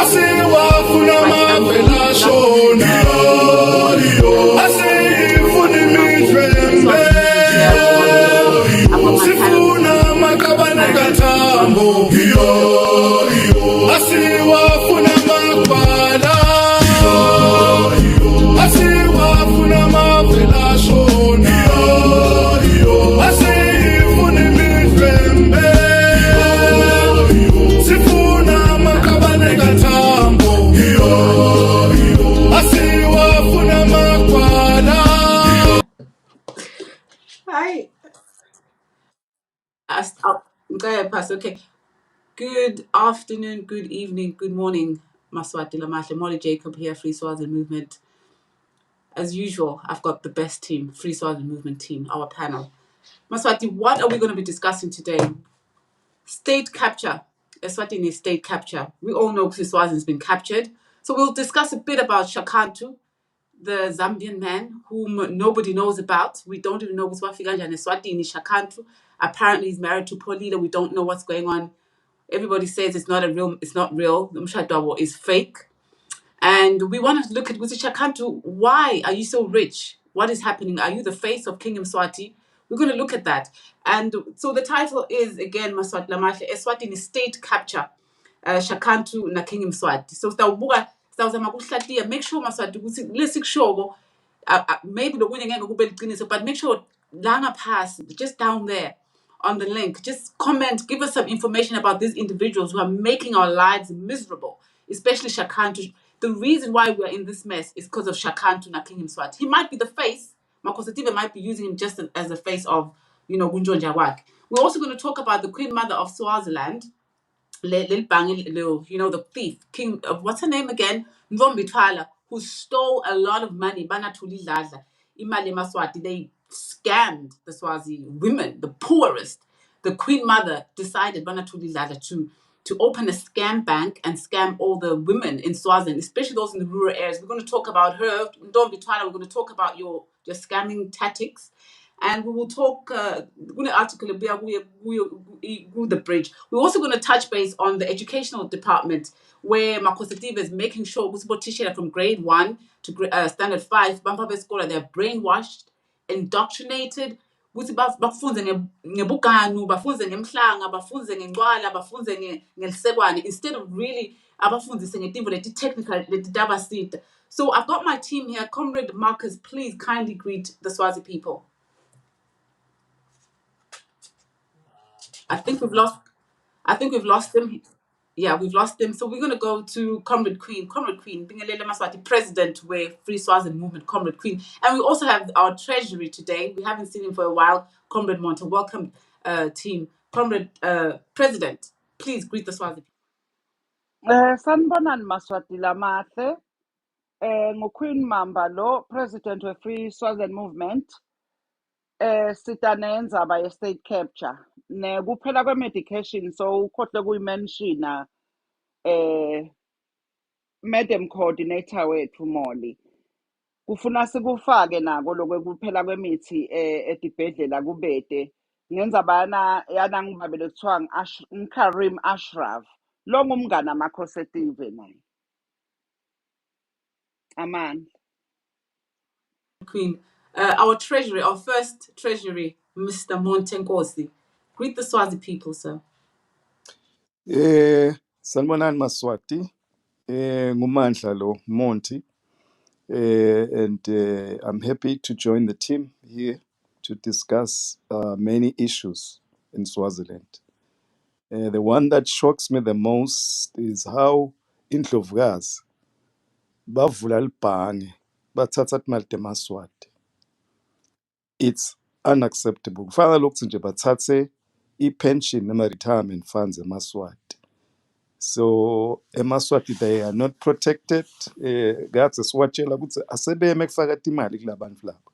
asiwafuna mavela shona asifuna imidlwembe sifuna makabane kathambo asiwafuna makwala asiwafuna mavela shona asifuna imidlwembe sifuna makabane kathambo asiwafuna makwala. Hi. Okay. Good afternoon, good evening, good morning. Maswati Lamahle, Molly Jacob here, Free Swaziland Movement. As usual, I've got the best team, Free Swaziland Movement team, our panel. Maswati, what are we going to be discussing today? State capture. Eswatini state capture. We all know Free Swaziland has been captured. So we'll discuss a bit about Shakantu, the Zambian man whom nobody knows about. We don't even know what's Wafiganja and Eswatini Shakantu. Apparently he's married to poor leader. We don't know what's going on. Everybody says it's not real. The Mshadabo is fake. And we want to look at Wusi Shakantu. Why are you so rich? What is happening? Are you the face of Kingdom Swati? We're going to look at that. And so the title is, again, Maswati Lamahle, Eswatini State Capture, Shakantu na Kingdom Swati. So sitawuzama kuhlatia, make sure Maswati ukuthi lesikushobo maybe lokunye ngeke kube liqiniso, but make sure langa pass just down there on the link, just comment, give us some information about these individuals who are making our lives miserable, especially Shakantu. The reason why we're in this mess is because of Shakantu na King Mswati. He might be the face. Makosativa might be using him just as a face of, Gunjo Jawak. We're also going to talk about the Queen Mother of Swaziland, the thief, King of what's her name again? Mvombi Twala, who stole a lot of money. Banatuli Laza. Imali Maswati, they scammed the Swazi women, the poorest. The Queen Mother decided Banatuli Laza to open a scam bank and scam all the women in Swaziland, especially those in the rural areas. We're going to talk about her. Mvombi Twala, we're going to talk about your scamming tactics. And we will talk article the bridge. We're also going to touch base on the educational department, where Makosativa is making sure from grade 1 to standard 5, they're brainwashed, indoctrinated. Bafunze ngebukanu, bafunze ngemhlanga, bafunze ngengcwala, bafunze ngelisekwane, instead of really abafunzise ngetimvo leti technical leti tabasita. So I've got my team here. Comrade Marcus, please kindly greet the Swazi people. I think we've lost him. Yeah, we've lost him. So we're going to go to Comrade Queen. Comrade Queen, Bingalele Maswati, President, where Free Swaziland Movement, Comrade Queen. And we also have our treasury today. We haven't seen him for a while, Comrade Monta. Welcome, team. Comrade President, please greet the Swazi. Sanibonani Maswati Lamahle. Queen Mamba lo, President of Free Swaziland Movement. Sita nendzaba ye-state capture. Kuphela kwe-medication, so ukhohle kuyimenshina Madam Coordinator wethu Molly. Kufuna sikufake nako lokwekuphela kwemithi edibhedlela kubede. Ngendzaba yana ngibabele kuthiwa Karim Ashraf. Lo ngumngane amakhosetive naye. Aman. Queen. Our treasury, our first treasury, Mr. Montenkosi. Greet the Swazi people, sir. Sanibonani Maswati. Ngumandla lo Monty. And I'm happy to join the team here to discuss many issues in Swaziland. The one that shocks me the most is how indlovukazi bavula libhange bathatha imali emaswati. It's unacceptable. Kufanele ukuthi nje bathathe i-pension nama-retirement funds emaswati. So emaswati they are not protected. Gathi siwatshela ukuthi asebeme kufaka imali kulabantu laba.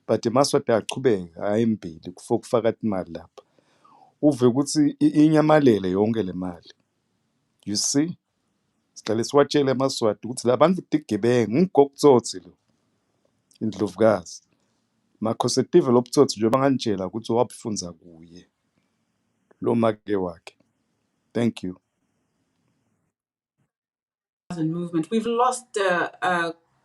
But emaswati ayaqhubeka ayimbili kufaka imali lapha. Uve ukuthi inyamalele yonke le mali. You see? Siqale siwatshele emaswati ukuthi labantu digebenge ngugokutsothi lo. Indlovukazi. Makhosetive lobutsotsi njengoba nganitshela ukuthi wabufunza kuye. Lo make wakhe. Thank you. movement. We've lost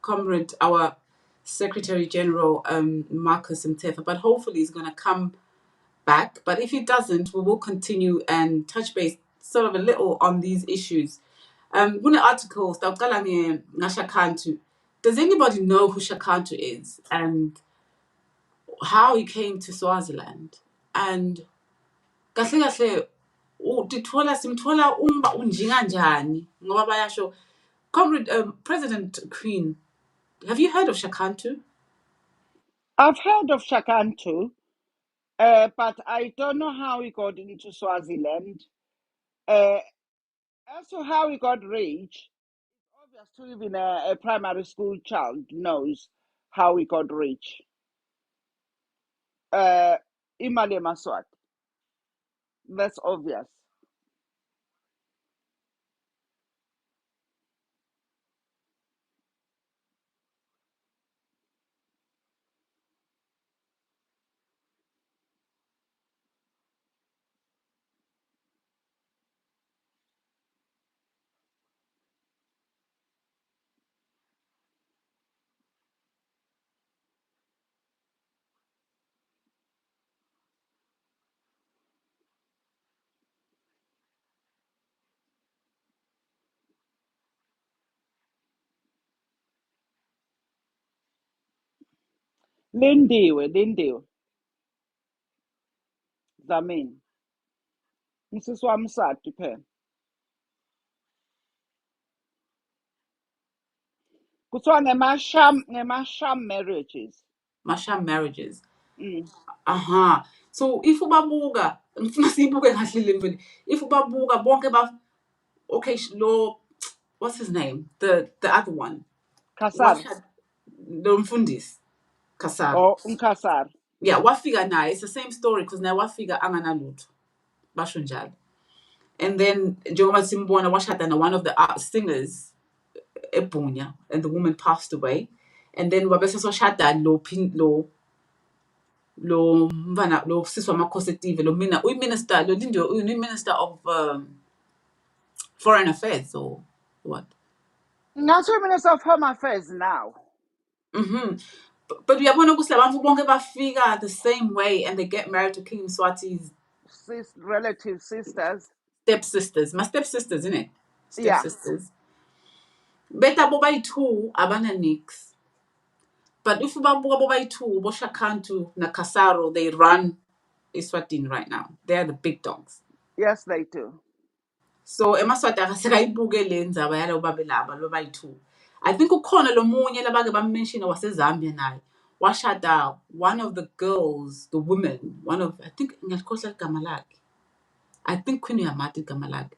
comrade, our Secretary General, Marcus Mtefa, but hopefully he's going to come back. But if he doesn't, we will continue and touch base sort of a little on these issues. Kuna articles, Shakantu. Does anybody know who Shakantu is and how he came to Swaziland? And kahle kahle simthola umba unjinga njani ngoba bayasho. Comrade, President Queen, have you heard of Shakantu? I've heard of Shakantu, but I don't know how he got into Swaziland. As to how he got rich, it's obvious to even a primary school child knows how he got rich. Imali Maswat. That's obvious. Lindiwe. Zamini. Mrs. Wamsati phela. Kuthiwa ngemasham marriages. Masham marriages. Mm. Aha. So if ubabuka, ngifuna siyibuke kahle le mfini. If ubabuka bonke okay, lo, what's his name? The other one. Kasar Washad lo mfundisi Kasar. or Unkasar. Yeah, wafika naye. It's the same story because naye wafika anganalutho. Basho njalo. And then njengoba simbona washada na one of the singers eBunya, and the woman passed away. And then wabese soshada lo mfana lo sisi wamakhosetive lo mina uyi-minister lo Lindiwe uyi-minister of foreign affairs or what. Not Minister of Home Affairs now. But uyabona ukuthi labantu bonke bafika the same way and they get married to King Swati's Relative sisters. stepsisters. My stepsisters, isn't it? Yeah. Stepsisters. Beta bo bayi-two abana nix. But if ubabuka bo bayi-two, bo Shakantu na Kasaro, they run Eswatini right now. They're the big dogs. Yes, they do. So emaswati akasekayibuke le ndzaba yalabo babelaba lo bayi-two. I think ukhona lo munye labake bamention wase-Zambia naye washada one of the girls, the women, one of, I think ngiyakhohlwa igama lakhe. I think Queen Yamati igama lakhe.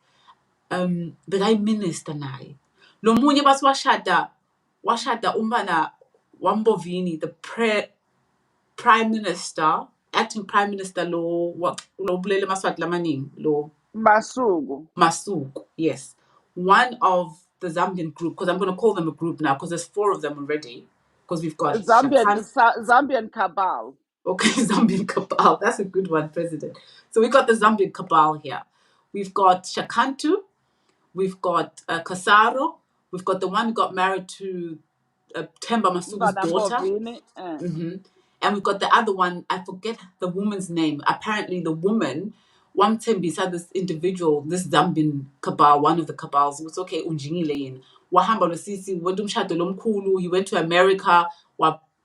Bekayi-minister naye. Lo munye bathi washada umbana Wambovini, the prime minister, acting prime minister lo bulele maswati lamaningi lo Masuku, yes. One of the Zambian group, because I'm going to call them a group now, because there's 4 of them already. Because we've got Zambian cabal. Okay, Zambian cabal. That's a good one, President. So we've got the Zambian cabal here. We've got Shakantu. We've got Kasaro. We've got the one who got married to Temba Masuku's daughter. And we've got the other one, I forget the woman's name. Apparently the woman, one Tembi had this individual, this Zambian cabal, one of the cabals, was okay, unjingile wahamba lo sisi, went umshado lomkhulu, he went to America,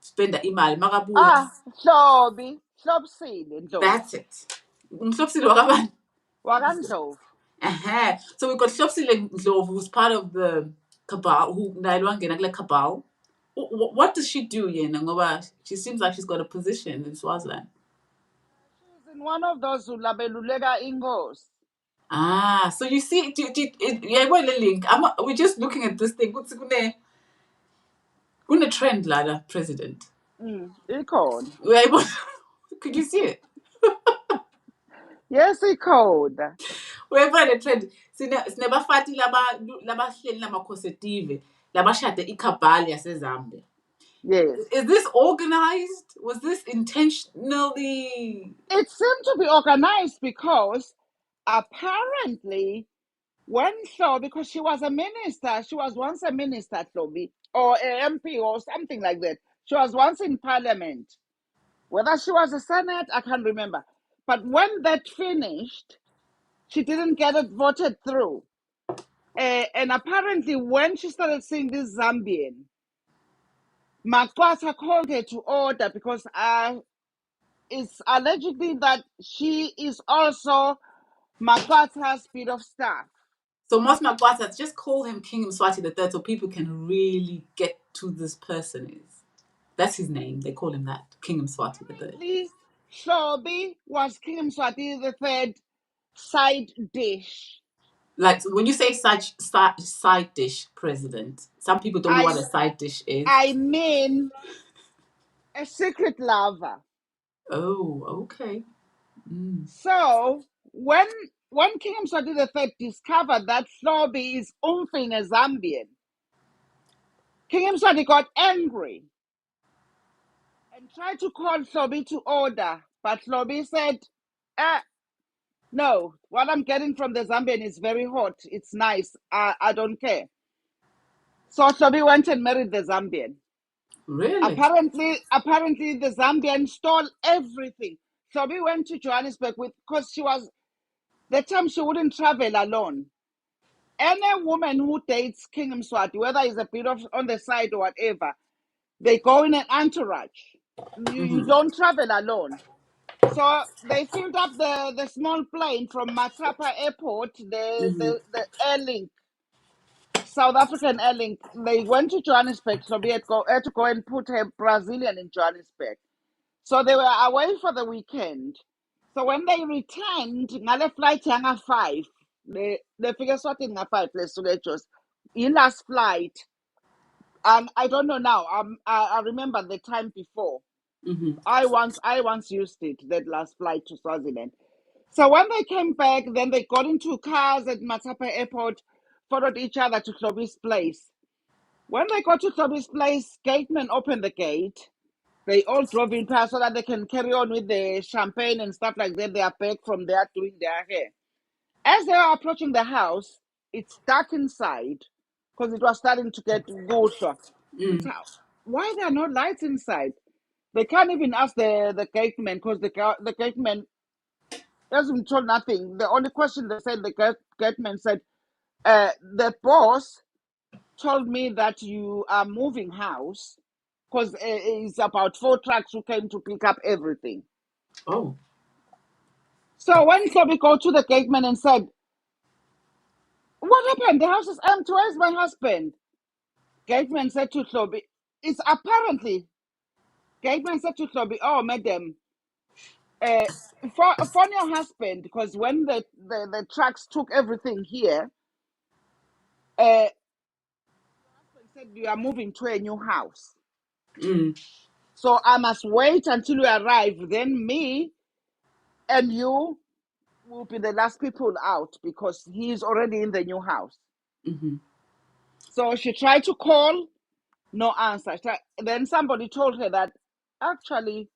spend imali, makabuya. Hlobisile Ndlovu. That's it. Umhlopsile wakabani? Wakandlovu. So we've got Hlopsile Ndlovu, who's part of the cabal, who naye wangena kule cabal. What does she do, yena? Ngoba she seems like she's got a position in Swaziland. She's in one of those who labeluleka ingozi. So you see, the link. We're just looking at this thing. Kune trend lana, President. Ikhona. Could you see it? Yes, ikhona. Uyayibona trend. Sinebafati labahleli namakhosetive labashade ikhabhali yaseZambia. Yes. Is this organized? Was this intentionally? It seemed to be organized because apparently when so, because she was a minister, she was once a minister, Toby, or a MP or something like that. She was once in parliament. Whether she was a senate, I can't remember. But when that finished, she didn't get it voted through. And apparently, when she started seeing this Zambian, Makwasa called her to order because it's allegedly that she is also Makwasa's speed of staff. So most Magwatas just call him King Mswati the Third, so people can really get who this person is. That's his name. They call him that, King Mswati the Third. Apparently, Shobi was King Swati the third side dish. Like when you say such side dish, President, some people don't know what a side dish is. I mean, a secret lover. Oh, okay. So when King Mswati the third discovered that Shobi is umfing a Zambian, King Mswati got angry and tried to call Shobi to order, but Shobi said, no, what I'm getting from the Zambian is very hot. It's nice. I don't care. So Shobi went and married the Zambian. Really? Apparently the Zambian stole everything. Shobi went to Johannesburg because she was, that time she wouldn't travel alone. Any woman who dates King Mswati, whether it's a bit of on the side or whatever, they go in an entourage. You don't travel alone. So they filled up the small plane from Matapa Airport, the Airlink, South African Airlink. They went to Johannesburg, so we had to go and put a Brazilian in Johannesburg. So they were away for the weekend. So when they returned, ngale flight yanga 5, they figure sorting nga 5, let's say just in last flight. And I don't know now. I remember the time before. I once used it, that last flight to Swaziland. So when they came back, then they got into cars at Matapa Airport, followed each other to Klobi's place. When they got to Klobi's place, gatemen opened the gate. They all drove in past so that they can carry on with the champagne and stuff like that. They are back from there doing their hair. As they were approaching the house, it's dark inside because it was starting to get good. So why there are no lights inside? They can't even ask the gateman because the gateman hasn't told nothing. The only question they said, the gateman said, the boss told me that you are moving house because it's about 4 trucks who came to pick up everything. Oh. So when Klobi go to the gateman and said, what happened? The house is empty. Where's my husband? Gateman said to Klobi, it's apparently, Gateman said to Klobi, oh, madam, phone your husband because when the trucks took everything here, your husband said you are moving to a new house. So I must wait until you arrive. Then me and you will be the last people out because he's already in the new house. So she tried to call, no answer. Then somebody told her that actually,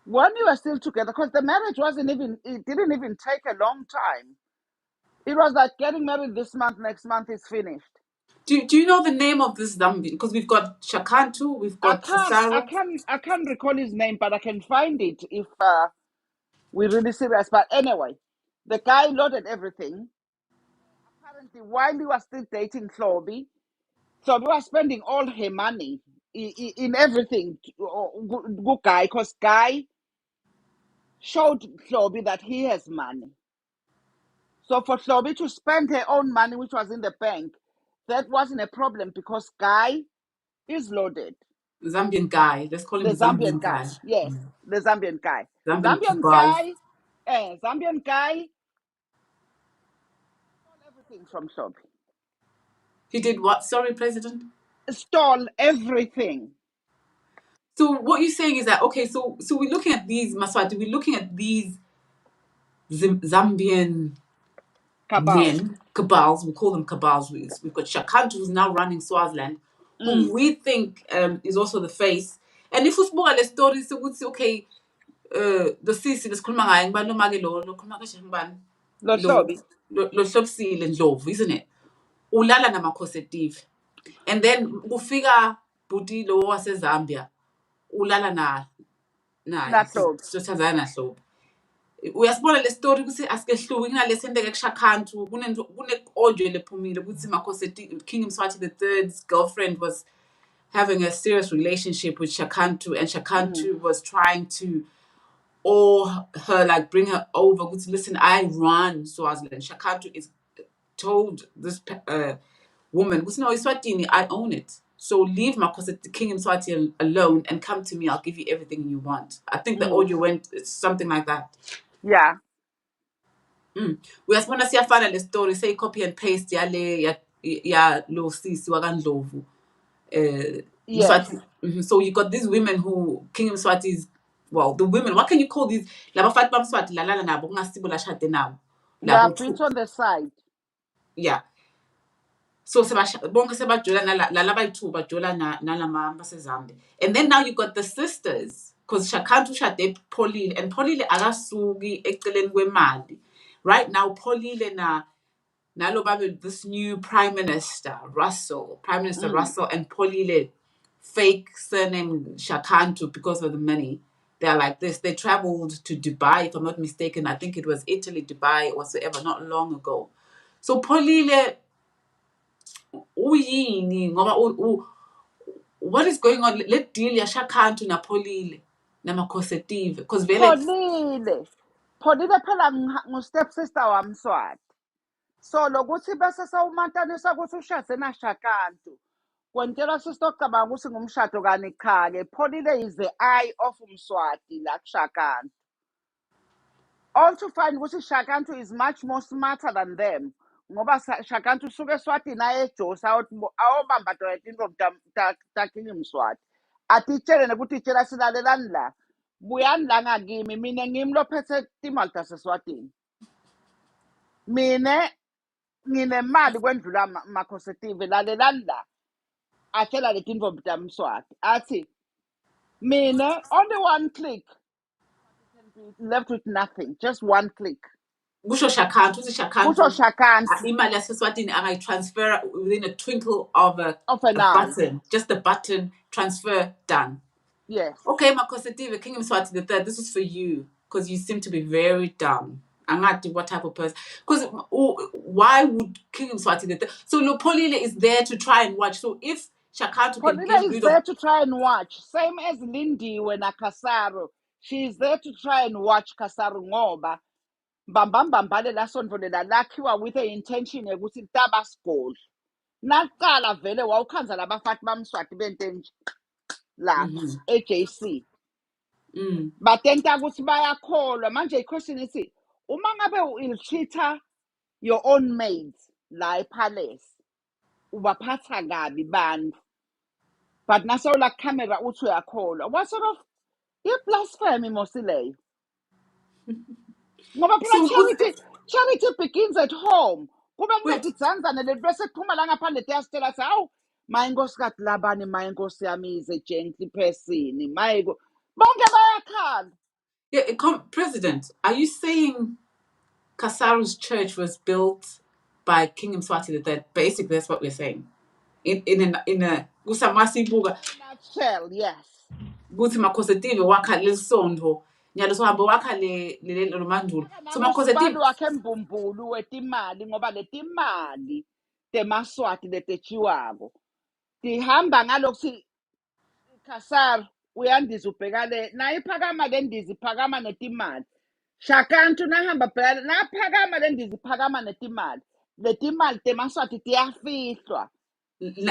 when you were still together, because the marriage it didn't even take a long time. It was like getting married this month, next month is finished. Do you know the name of this Zambian? Because we've got Shakantu, we've got I Cesaro. can't recall his name, but I can find it if we're really serious. But anyway, the guy loaded everything. Apparently, while he was still dating Klobi, Klobi was spending all her money in everything. Good guy, because Guy showed Klobi that he has money. So for Klobi to spend her own money, which was in the bank, that wasn't a problem because Guy is loaded. Zambian guy. Let's call him The Zambian guy. Yes, the Zambian guy. Zambian guy stole everything from Klobi. He did what? Sorry, President? Stole everything. So what you're saying is that, okay, so we're looking at these Maswati, we're looking at these Zambian Cabal. men, cabals, we call them cabals. We've got Shakantu, who's now running Swaziland, whom we think is also the face. And if we spoke at the story, so we'd say, okay, the Sisi, the Kulmangai, but no Magelo, no Kulmakash, Lo Klobi. lo hlobisile Ndlovu, isn't it? Ulala namakhosetive. And then kufika bhuti lo waseZambia, ulala naye, Nahlobo. sithandana naHlobo. Uyasibona le story ukuthi asikehluki kunalesi enteke kuShakantu, kune-audio lephumile ukuthi Makhosetive, King Mswati III's girlfriend was having a serious relationship with Shakantu, and Shakantu was trying to or her, like, bring her over. Listen, I run Swaziland. Shakantu is told this woman, no, Eswatini, I own it. So leave Makhosetive, King Mswati alone and come to me. I'll give you everything you want. I think the audio went something like that. Yeah. Uyasibona siyafana le story, say copy and paste yale ya lo sisi wakandlovu. Yes. So you got these women who King Mswati's, well, the women, what can you call these? Labafathi bamswati lalala nabo kungasibo lashade nabo. They are bit on the side. Yeah. So bonke sebajola lala bayi-2 bajola nalama baseZambia. And then now you got the sisters, because Shakantu shade Pholile, and Pholile akasuki eceleni kwemali. Right now Pholile nalo babe this new Prime Minister Russell, and Pholile, fake surname Shakantu because of the money. They're like this. They traveled to Dubai, if I'm not mistaken. I think it was Italy, Dubai, or whatsoever, not long ago. So Pholile, uyini ngoba what is going on? Let deal ya Shakantu na Pholile namakhosetive, because vele Pholile phela ngu-step sister wamSwati. So lokuthi bese sewumantanisa ukuthi ushade naShakantu, kwentela sisocabanga ukuthi ngumshado kanikhale. Pholile is the eye of uMswati la kuShakantu. All to find ukuthi Shakantu is much more smarter than them. Ngoba Shakantu suke Swati naye ejosa awobamba into ta King Mswati. Atitshele nekutitshela silalelani la. Buyani la ngakimi, mina ngimi lophethe timali taseSwatini. Mina nginemali kwendlula Makhosetive, lalelani la. Atshela leti ntombi tamSwati. Athi mina only one click can be left with nothing, just one click. kusho Shakantu, Kusho Shakantu. imali yaseSwatini angayitransfer within a twinkle of a eye. button. Just a button, transfer, done. Yes. Okay, Makhosetive, King Mswati III, this is for you, because you seem to be very dumb. Angati, what type of person? Because why would King Mswati III? So Pholile is there to try and watch. So if Shakantu can get Pholile is rid there of... to try and watch. Same as Lindiwe na Kasaro. She is there to try and watch Kasaro ngoba mbambambambale la sondvo lela lakhiwa with the intention yokuthi litaba school. Naqala vele wawukhanza labafathi bamSwati bentenje la eJC. Batenta ukuthi bayakholwa. Manje iquestion ithi uma ngabe il-cheater your own maids la epalace, ubaphatha kabi bantu. But naso la camera uthi uyakholwa. What sort of blasphemy mosileyo? Ngoba phela charity begins at home. Kube kunetidzandzana leli bese kuphuma la ngaphandle tiyasitshela ukuthi hawu mayinkosikazi labani, mayinkosi yami is a gentle person, mayiko bonke bayakhala. Yeah, President, are you saying Kasaru's church was built by King Mswati III? Basically, that's what we're saying. In a Nutshell, yes. Guthi Makhosetive wakha lesondho nyalo sohambe wakha le mandulo. So Makhosetive wakhe mbumbulu wetimali ngoba letimali temaswati letetshiwako tihamba ngalokuthi Kasaru uyandiza ubhekale naye iphakama lendiza iphakama netimali. Shakantu nahamba bhekale naphakama lendiza iphakama netimali. Letimali temaswati tiyafihlwa.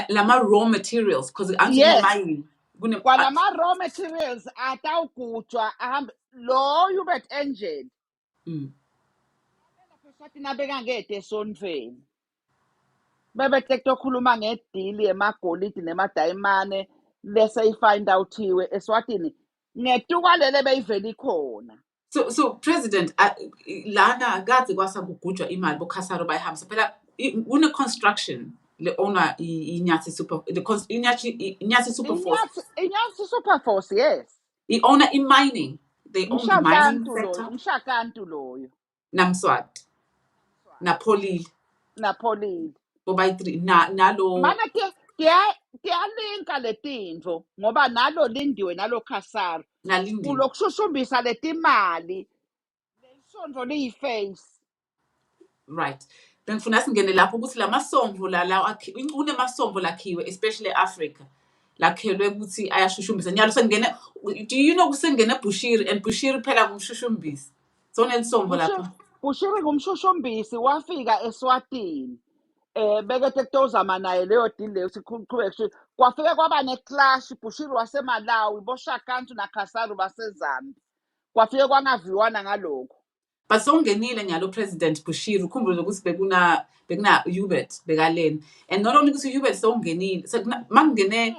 Lama raw materials, because yes. Kwalama raw materials atawugujwa ahambe lo Hubert engine. Lapho nabeka ngede esondweni. Bebekade okhuluma ngedili emagolidi nemadayimane lese ifind outhiwe eSwatini ngetuka lele beyivela ikhona. So President, lana akazi kwasa kugujwa imali boKhasaro bayihambisa phela une construction le owner Inyathi Superforce. Inyathi Superforce, yes. I owner in mining. They own the mining sector. Umshakantu loyo. Namswati. napholile napholile. bobayi-3 nalo Mana tiyalinka letinto ngoba nalo Lindiwe nalo Khasari nalindiwe. kulokushushumbisa letimali lesondlo liyiface. Right. Bengifuna singene lapho ukuthi lamasombo la kunemasombo lakhiwe especially eAfrica. Lakhelwe ukuthi ayashushumbisa. Nyalo sengene, do you know kusengene Bushiri and Bushiri phela ngumshushumbisi. Sona lisombo lapha. Bushiri ngumshushumbisi wafika Eswatini. Bekade kutozama naye leyo deal leyo siqhubeke kwafike kwaba neclash Bushiri waseMalawi boShakantu naKhasari baseZambia. Kwafike kwangaviwana ngalokho. But songenile nyalo President Bushiri ukhumbule ukuthi bekuna Hubert bekaleni. And not only ukuthi Hubert songenile, so mangene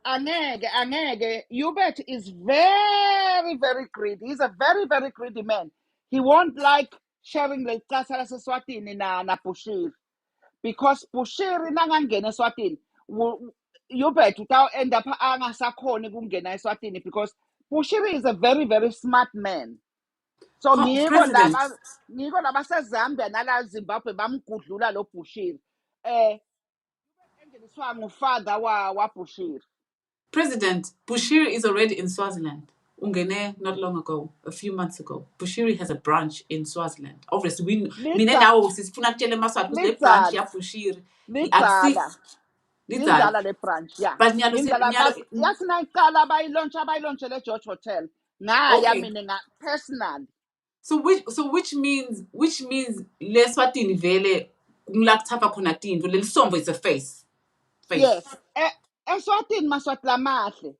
Angeke. Hubert is very, very greedy. He's a very, very greedy man. He won't like sharing the casa Eswatini na Bushiri. Because Bushiri nangangena Eswatini, Hubert without end up angasakhoni kungena Eswatini because Bushiri is a very, very smart man. So President. ngiko laba seZambia nala Zimbabwe bamgudlula lo Bushiri. Engeniswa ngufather wa Bushiri. President Bushiri is already in Swaziland. Ungene not long ago, a few months ago. Bushiri has a branch in Swaziland. Obviously, mina nawo sifuna kutshela eMaswati ukuthi le branch ya Bushiri lidzala le branch, yeah. But nyalo yathi nayiqala bayilontshe le George Hotel. Ngaya mina personally. So which means le Swatini vele ngilakuthafa khona tinto le lisombo is a face. Yes. Eswatini Maswati lamahle.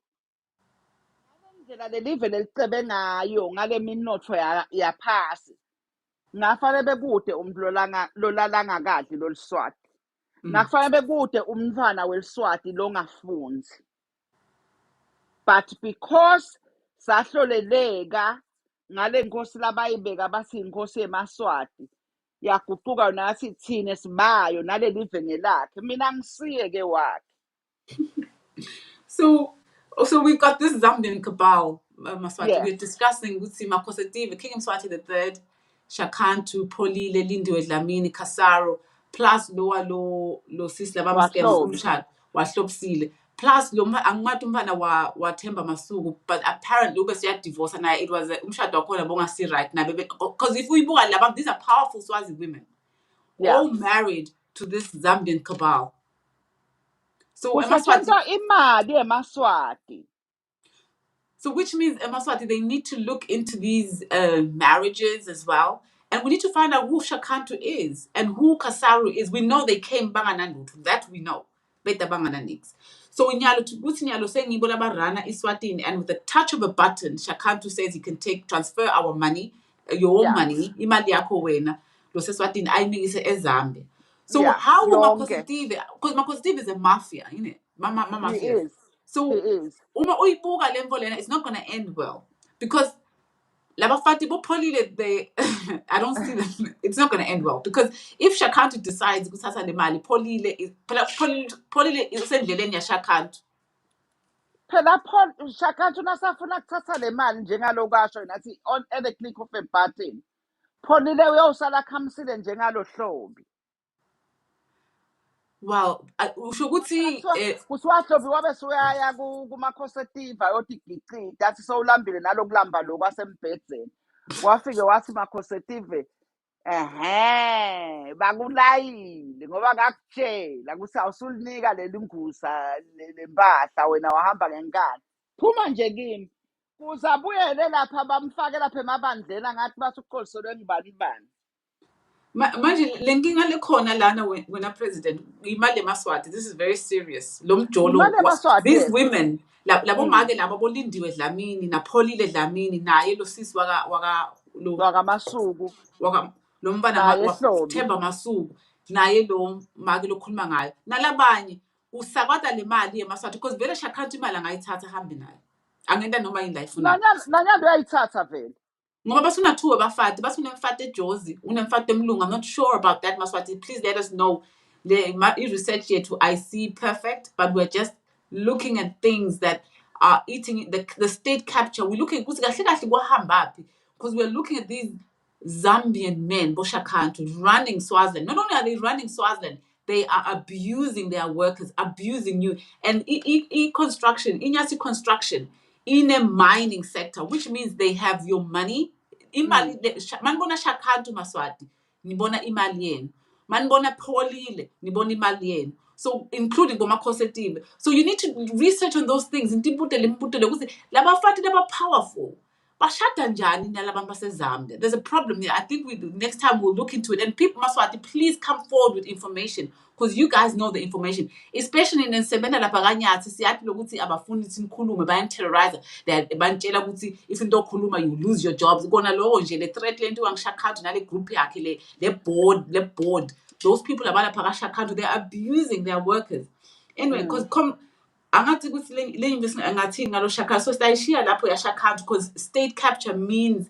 Ndlela lelive lelicebe ngayo ngale minotho yaphasi. Ngafanele bekude umuntu lolalanga kadli loliswati. Ngakufanele bekude umntwana weliswati longafunzi. But because sahloleleka ngale nkosi labayibeka bathi inkosi yeMaswati yaguquka nathi thina sibayo naleli venge lakhe mina ngisiye ke wakhe. So we've got this Zambian cabal, Maswati. Yes. We're discussing with Makhosetive, King Mswati III, Shakantu, Polile, Lindiwe Dlamini, Khasaro, plus lo sisla bamskema umshado wahlobisile. Plus lo angimathi umfana wa Themba Masuku, but apparently ube divorce and it was umshado wakhona bongasi right na because if we buka laba, these are powerful Swazi women. Yeah. All married to this Zambian cabal. So imali eMaswati. So which means Maswati, they need to look into these marriages as well. And we need to find out who Shakantu is and who Kasaru is. We know they came Banganandutu. That we know. Beta Bangananix. So in Nyalo saying Ibola Rana Eswatini, and with the touch of a button, Shakantu says he can transfer our money, your own money, imali yako wena, lo Eswatini, I mean it's Zambia. So how will Makhosetive, because Makhosetive is a mafia, isn't it? Mafia. He is. So it's not going to end well because labafati bopolile they I don't see them. It's not going to end well because if Shakantu decides kuthatha le mali polile is endleleni ya Shakantu. Phela Shakantu nasafuna kuthatha le mali njengalokasho nathi at the click of a button. Polile uyosala khamisile njengalo hlobi. Well, usho ukuthi kuswahlobi wabe suyaya kumakhosetiva yotigicita athi sowulambile nalokulamba lo kwasembhedzeni wafike wathi makhosetive bakulayile ngoba ngakutshela ukuthi awusulinika leli ngusa lempahla wena wahamba ngenkani phuma nje kimi kuzabuyele lapha bamfake lapha emabandleni ngathi bathi uqoliselwe ngibani bani. Manje lenkinga lekhona lana wena president imali eMaswati, this is very serious. Lo mjolo these women labo make labo bolindiwe Dlamini napholile Dlamini naye lo sisi waka Masuku lo mfana Themba Masuku naye lo make lokhuluma ngayo nalabanye usakwata le mali eMaswati because vele Shakantu imali angayithatha hambe nayo angenta noma yini la ifuna nanyalo uyayithatha vele ngoba basuna two abafati basuna mfati eJozi unemfati emlungu. I'm not sure about that Maswati, please let us know. The research yet I see perfect, but we're just looking at things that are eating the state capture. We're looking because we're looking at these Zambian men, Shakantu, running Swaziland. Not only are they running Swaziland, they are abusing their workers, abusing you. And construction, inyasi construction, in a mining sector, which means they have your money. Imali, manbona Shakantu Maswati, nibona imali yenu. Manbona Polile, nibona imali yenu. So including Goma Cosetive. So you need to research on those things. Labafati laba powerful. Bashada njani nalabantu baseZambia. There's a problem here. I think next time we'll look into it. And people Maswati, please come forward with information because you guys know the information. Especially in Sebena lapha kanyathi siyathi lokuthi abafuni ukuthi nikhulume bayanterrorize. Bayantshela ukuthi if into okhuluma you lose your jobs. Kona lowo nje le threat lento wangishakhanda nale group yakhe le board. Those people abalapha kaShakantu, they're abusing their workers. Anyway, because angathi ukuthi le investment angathi ngalo Shakantu, so sitayishiya lapho ya Shakantu because state capture means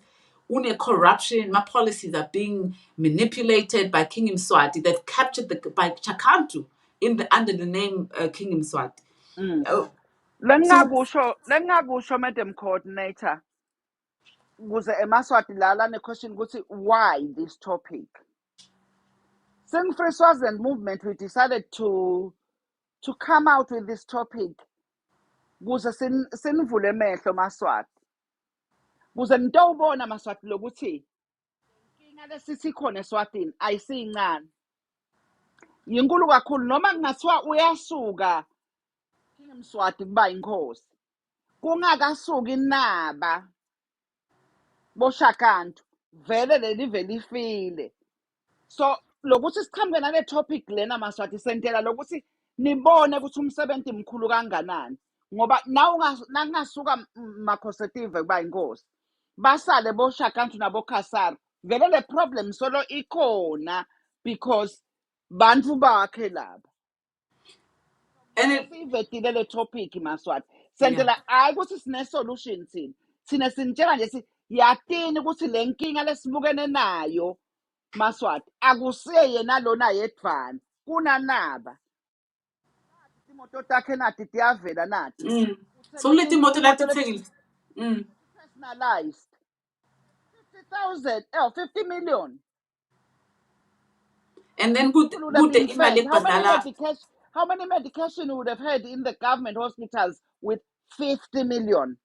une corruption, my policies are being manipulated by King Swati. They've captured by Shakantu under the name King Swati. Lengakusho Madam Coordinator kuze eMaswati lala question ukuthi why this topic. Since Free Swaziland movement we decided to come out with this topic kuze sinivule emehlo Maswati. Kuze nitawubona Maswati lokuthi inkinga lesithi khona eSwatini ayisincane. Yinkulu kakhulu noma kungathiwa uyasuka King Mswati kuba inkosi. Kungakasuki inaba boShakantu vele lelifile. So lokuthi siqhamuke nale topic lena Maswati sentela lokuthi nibone ukuthi umsebenzi mkhulu kanganani ngoba nakungasuka makhosetive kuba inkosi basale boShakantu naboKhasara vele le problem solo ikhona because bantu bakhe laba. And sivetile le topic Maswati sentela hayi ukuthi sine solution thina sinitshela nje yatini ukuthi le nkinga lesibukene nayo Maswati akusiye yena lona yedvana kunanaba imoto takhe nathi tiyavela nathi so let imoto lathi uthengile personalized 50,000 50 million. And then good imali ebhadala. How many medication would have had in the government hospitals with 50 million?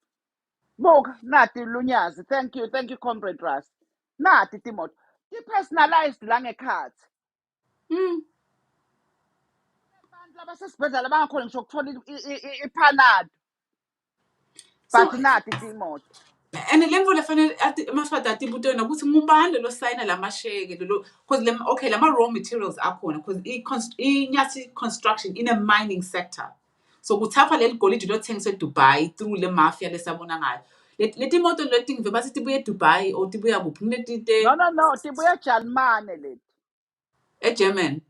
Bog nathi lunyazi. Thank you Comrade Ras. Nathi timoto personalized la ngekhathi. Abantu labasesibhedlela bangakhona ngisho ukuthola iPanado. But nathi timoto. And lemvo lefanele Maswati atibutona ukuthi ngubani lo sign lamasheke lo because okay lama raw materials akhona because inyasi construction in a mining sector. So kuthathwa leli golide lothengiswa eDubai through le mafia lesabona ngayo. Leti moto leti ngive bathi tibuye eDubai or tibuya kuphi No tibuya eJalimane leti. eGerman.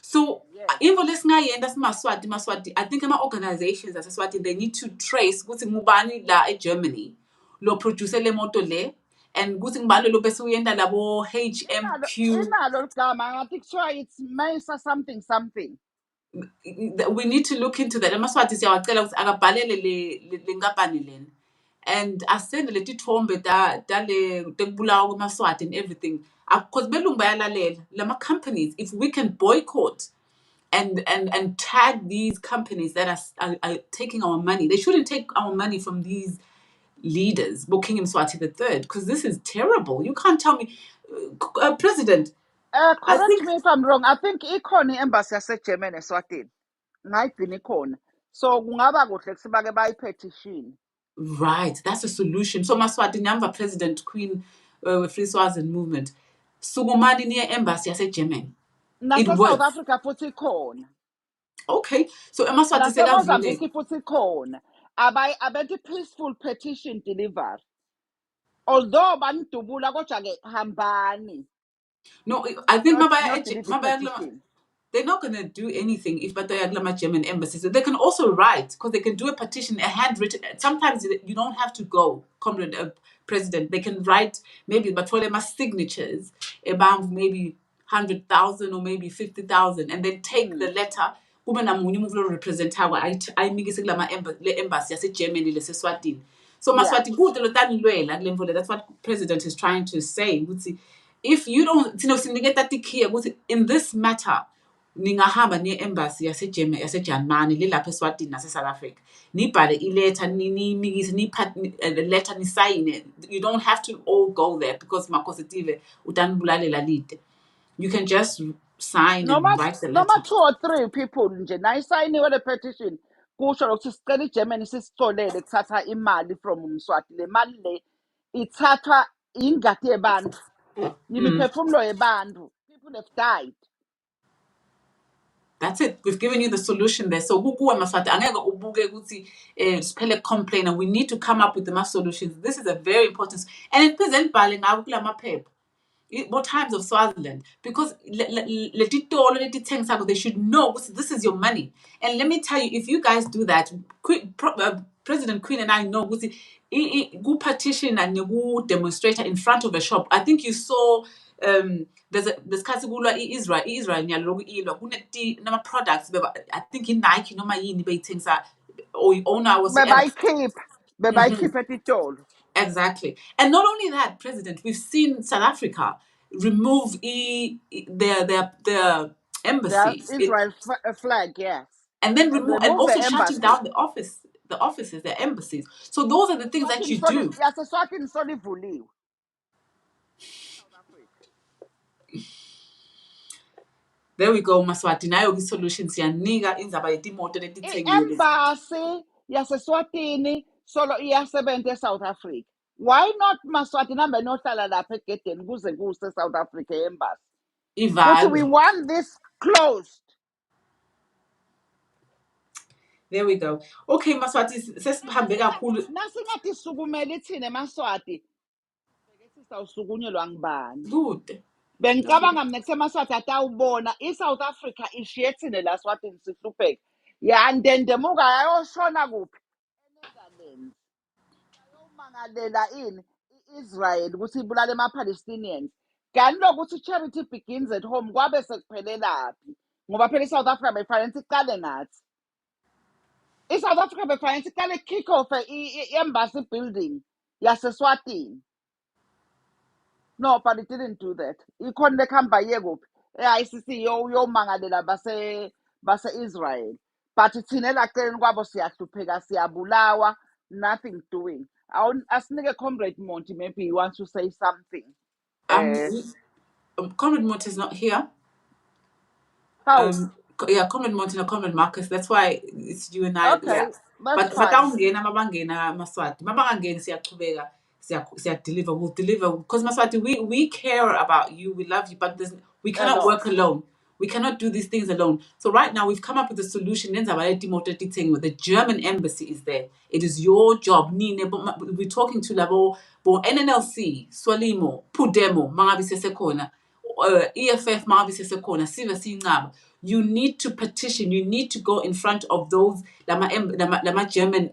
So info lesingayenda Maswati I think ama-organizations aseSwati they need to trace ukuthi ngubani la eGermany lo produce le moto le and kuthi ngibalo lo bese uyenda labo HMQ inalo ligama ngathi kuthiwa it's Mesa something. We need to look into that. Maswati siyawacela ukuthi akabhalele le nkampani lena and asende leti thombe dale tekubulawa kwaMaswati and everything because belungu bayalalela lama companies if we can boycott and tag these companies that are taking our money. They shouldn't take our money from these leaders, King Swati the third, because this is terrible. You can't tell me, President. Correct me if I'm wrong. I think ikhona embassy yaseGermany eSwatini. Ngayigcina ikhona. So kungaba kuhle kusibake bayipetition. Right, that's a solution. So Maswati nyamba President Queen Free Swaziland movement. Sukumani near embassy yaseGermany. Nase South Africa futhi ikhona. Okay, so Maswati sekavuleka. Mozambique futhi ikhona. Abantu peaceful petition deliver. Although banidubula kodwa ke hambani. No, I think they're not going to do anything if Batayagla German embassy. So they can also write because they can do a petition, a handwritten. Sometimes you don't have to go, Comrade President. They can write maybe, but for them signatures about maybe 100,000 or maybe 50,000, and then take the letter. Kube na munye umuntu represent hawa I embassy yaseGermany leseSwatini. So Yeah. Maswati kute lo tani lwela kule mvula. That's what president is trying to say. Ukuthi if you don't siniketa tikhiya ukuthi in this matter ningahamba ne-embassy yasegermany lilapha eSwatini nase-South Africa nibhale iletha ninikise letter nisayine. You don't have to all go there because makositive utanibulalela lide. You can just sign and write the Noma letter. 2 or 3 people nje nayisayiniwe le petition kusho lokuthi sicela iGermany sisixolele kuthatha imali from uMswati. Le mali le ithathwa ingadi yebantu, yimiphefumulo yebantu. People have died. That's it. We've given you the solution there. So kukuwe Maswati angeke ubuke ukuthi siphele complain, and we need to come up with the mass solutions. This is a very important, and it present bhale ngawo kula maphepha. More times of Swaziland, because they should know this is your money. And let me tell you, if you guys do that, President Queen and I know go petition and go demonstrator in front of a shop. I think you saw there's category Israel nyaloku ilwa kuneti nama products I think in Nike noma yini beyithengisa or owner was Bebayikhipha etitolo. Exactly. And not only that, President, we've seen South Africa remove their Their embassy Israel flag, yes. and then And remove and remove the also shutting embassy. down the offices, their embassies. So those are the things that you do. Yaseswatini solivuliwe. South Africa. There we go, Maswati. Nayo solutions siyanika indzaba yetimoto letitsengiwe lezi. I-embassy yaseswatini solo iyasebenza eSouth Africa. Why not Maswati nambe nohlala lapha egedeni kuze kuse South Africa embassy? Kuthi we Ivalwe. want this closed. There we go. Okay, Maswati, sesihambe kakhulu. Nasingathi sukumele ithina eMaswati. Bheke sisawusukunyelwa ngibani. Good. Bengicabanga mina kuthi eMaswati atawubona iSouth Africa ishiye thina la Swatini sihlupheke. Yandendemuka yayoshona kuphi? eNetherlands. Yayomangalela ini i-Israel ukuthi ibulale ama-Palestinians. Kanti lokuthi charity begins at home kwabe sekuphelelaphi? Ngoba phela iSouth Africa befanele iqale ngathi. ISouth Africa befanele iqale kick off i-embassy building yaseSwatini. No, but it didn't do that. Ikhona lekuhamba iye kuphi? E-ICC yomangalela base-Israel. But thina elaceleni kwabo siyahlupheka, siyabulawa, nothing doing. Asinike Comrade Monty, maybe he wants to say something. Comrade Monty is not here. How? Yeah, Comrade Monty and Comrade Marcus. That's why it's you and I. Okay, Yeah. that's But fine. awungena mabangena Maswati. Mabangena siyachubeka. Siya deliver. We'll deliver because Maswati, we care about you. We love you, but we cannot work alone. We cannot do these things alone. So right now we've come up with a solution. The German embassy is there. It is your job. We're talking to Labo, NNLC, Swalimo, Pudemo, Mangabi Sesekona. EFF Marvis Sekona, Siva Singab. You need to petition, you need to go in front of those Lama German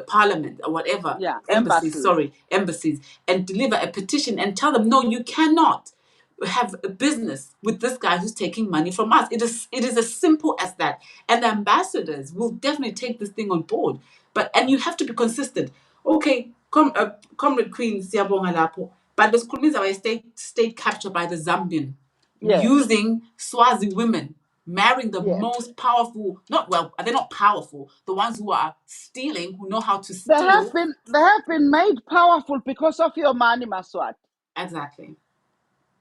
parliament or whatever. Yeah, embassies, and deliver a petition and tell them, no, you cannot have a business with this guy who's taking money from us. It is as simple as that. And the ambassadors will definitely take this thing on board. And you have to be consistent. Okay, Comrade Queen Siyabonga lapho. But this could mean a state capture by the Zambian, using Swazi women, marrying the most powerful, they're not powerful, the ones who are stealing, who know how to steal. They have been made powerful because of your money, Maswati. Exactly.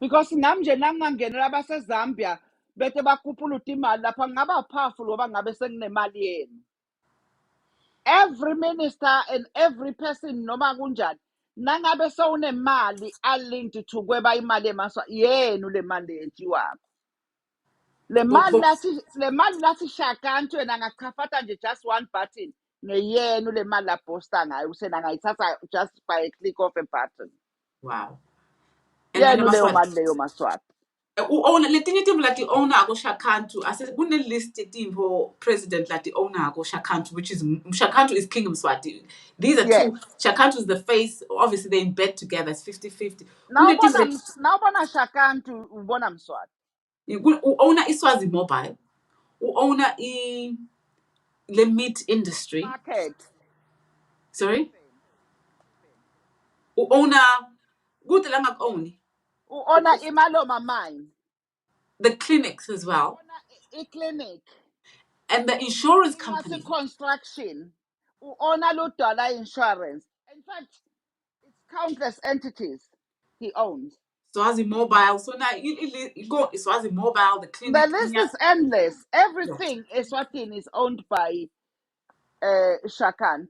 Because namje nangangenela baseZambia bete bakhuphula imali lapha ngaba powerful ngoba ngabe sekunemali yenu. Every minister and every person noma kunjani nangabe sewunemali alinked to kweba imali eMaswati yenu le mali ethiwako. Le mali lathi Shakantu and angachafata nje just one button ngeyenu le mali la posta ngayo usena ngayithatha just by a click of a button. Wow. And leyo mali leyo Maswati. Letinye timbo lati owner ako Shakantu, kune list yetimbo president lati owner ako Shakantu, which is Shakantu is King Mswati. These are two. Shakantu is the face. Obviously, they're in bed together. It's 50-50. Now bona Shakantu ubona Mswati. Owner Swazi Mobile. Owner the meat industry. Market. Sorry? Owner, good lang own U-ona imaloma mine. the clinics as well, U-ona i-clinic. and the insurance Ngathi company. construction. U-ona ludala insurance. In fact, it's countless entities he owns. Swazi Mobile. So now you go Swazi Mobile, the The clinic. list is endless. Everything Eswatini is owned by Shakantu.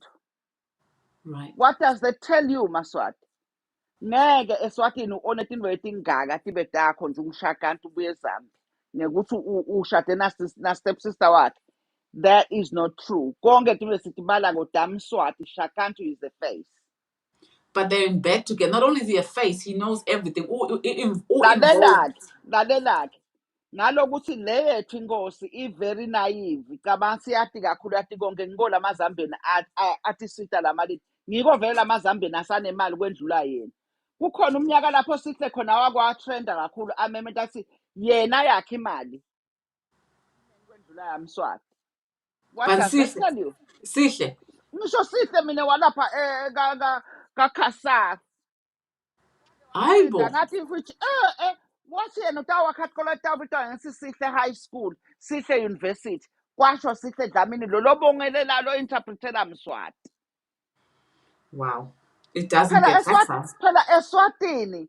Right. What does that tell you, Maswati? Ngeke Eswatini u-one tinto letingaka tibe takho nje uShakantu ubuye eZambia. Nekuthi ushade na stepsister wakhe. That is not true. Konke tinto lesitibala ngodam Swati, Shakantu is the face. But they're in bed together. Not only is he a face, he knows everything. All involved. Lalelaki. Nalokuthi le yethu inkosi i-very naive. Cabanga siyathi kakhulu athi konke ngiko lamazambeni athi sita lamali. Ngiko vele lamazambeni asanemali kwendlula yena. Kukhona umnyaka lapho sihle khona wakwa-trenda kakhulu amement athi yena yakhe imali kwendlula yamSwati. What But does that tell you? Sihle. Ngisho sihle mina walapha kaKhasaf. Aibo. Ngathi which wathi yena utawakhathola tawubitwa ngesihle high school, sihle university. Kwasho sihle Dlamini lo bongelela lo interpretela mSwati. Wow. It doesn't get better. Phela Eswatini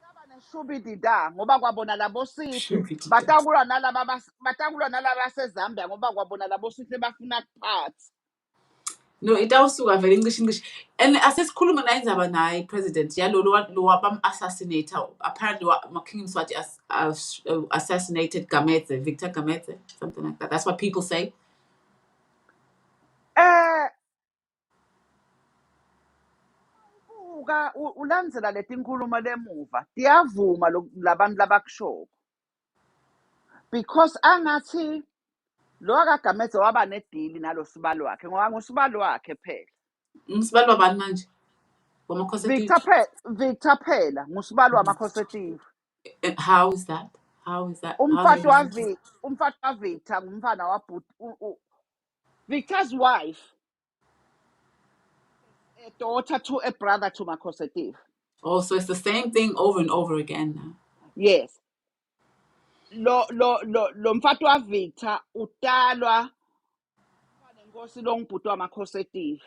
baba neshubidida ngoba kwabona labo sihle batakulwa nalaba seZambia ngoba kwabona labo sihle bafuna kuphatha. No, it also a very English. And as this Kulumana Zabanai president, yeah, lo bam assassinator. Apparently, King Swati assassinated Gamete, Victor Gamete, something like that. That's what people say. Ulandzela letinkulumo lemuva tiyavuma labantu labakushoko because angathi lo akagameze waba nedili nalo sibali wakhe ngoba ngusibali wakhe phela. Umsibali wabani manje? Victor phela ngusibali wamakhosetive. How is that? Umfati wa Victor ngumfana wabhuti Victor's wife, a daughter to a brother to makhosetive. Oh, so it's the same thing over and over again now. Yes. Lo mfati wa Victor utalwa nenkosi longibhuti wamakhosetive.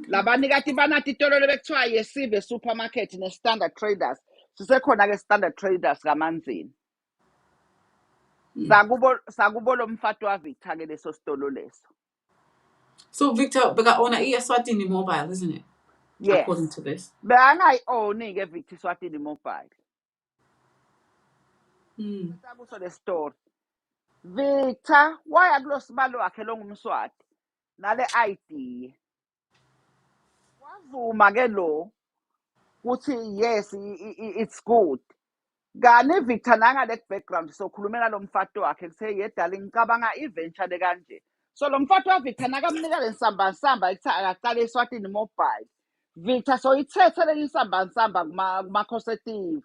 Labani kati banathi itolo lebekuthiwa yesive supermarket ne-standard traders. Sisekhona ke standard traders kaManzini. Sakubo lo mfati wa Victor ke leso sitolo leso. So Victor beka owner Eswatini Mobile, isn't it? Yes. According to this. Beangayi-own ke Victor Swatini Mobile. Sakuso le story. Victor waya kulo sibalo wakhe longumswati nale ID. Wavuma ke lo ukuthi yes it's good. Kani Victor nangale background sokhulumela lo mfati wakhe kuthe ye darling ngicabanga iventure le kanje. So lo mfati wa Victor nakamnika lesamba ethi akaqala eSwatini Mobile. Victor so ithethe le isamba kuma-causative.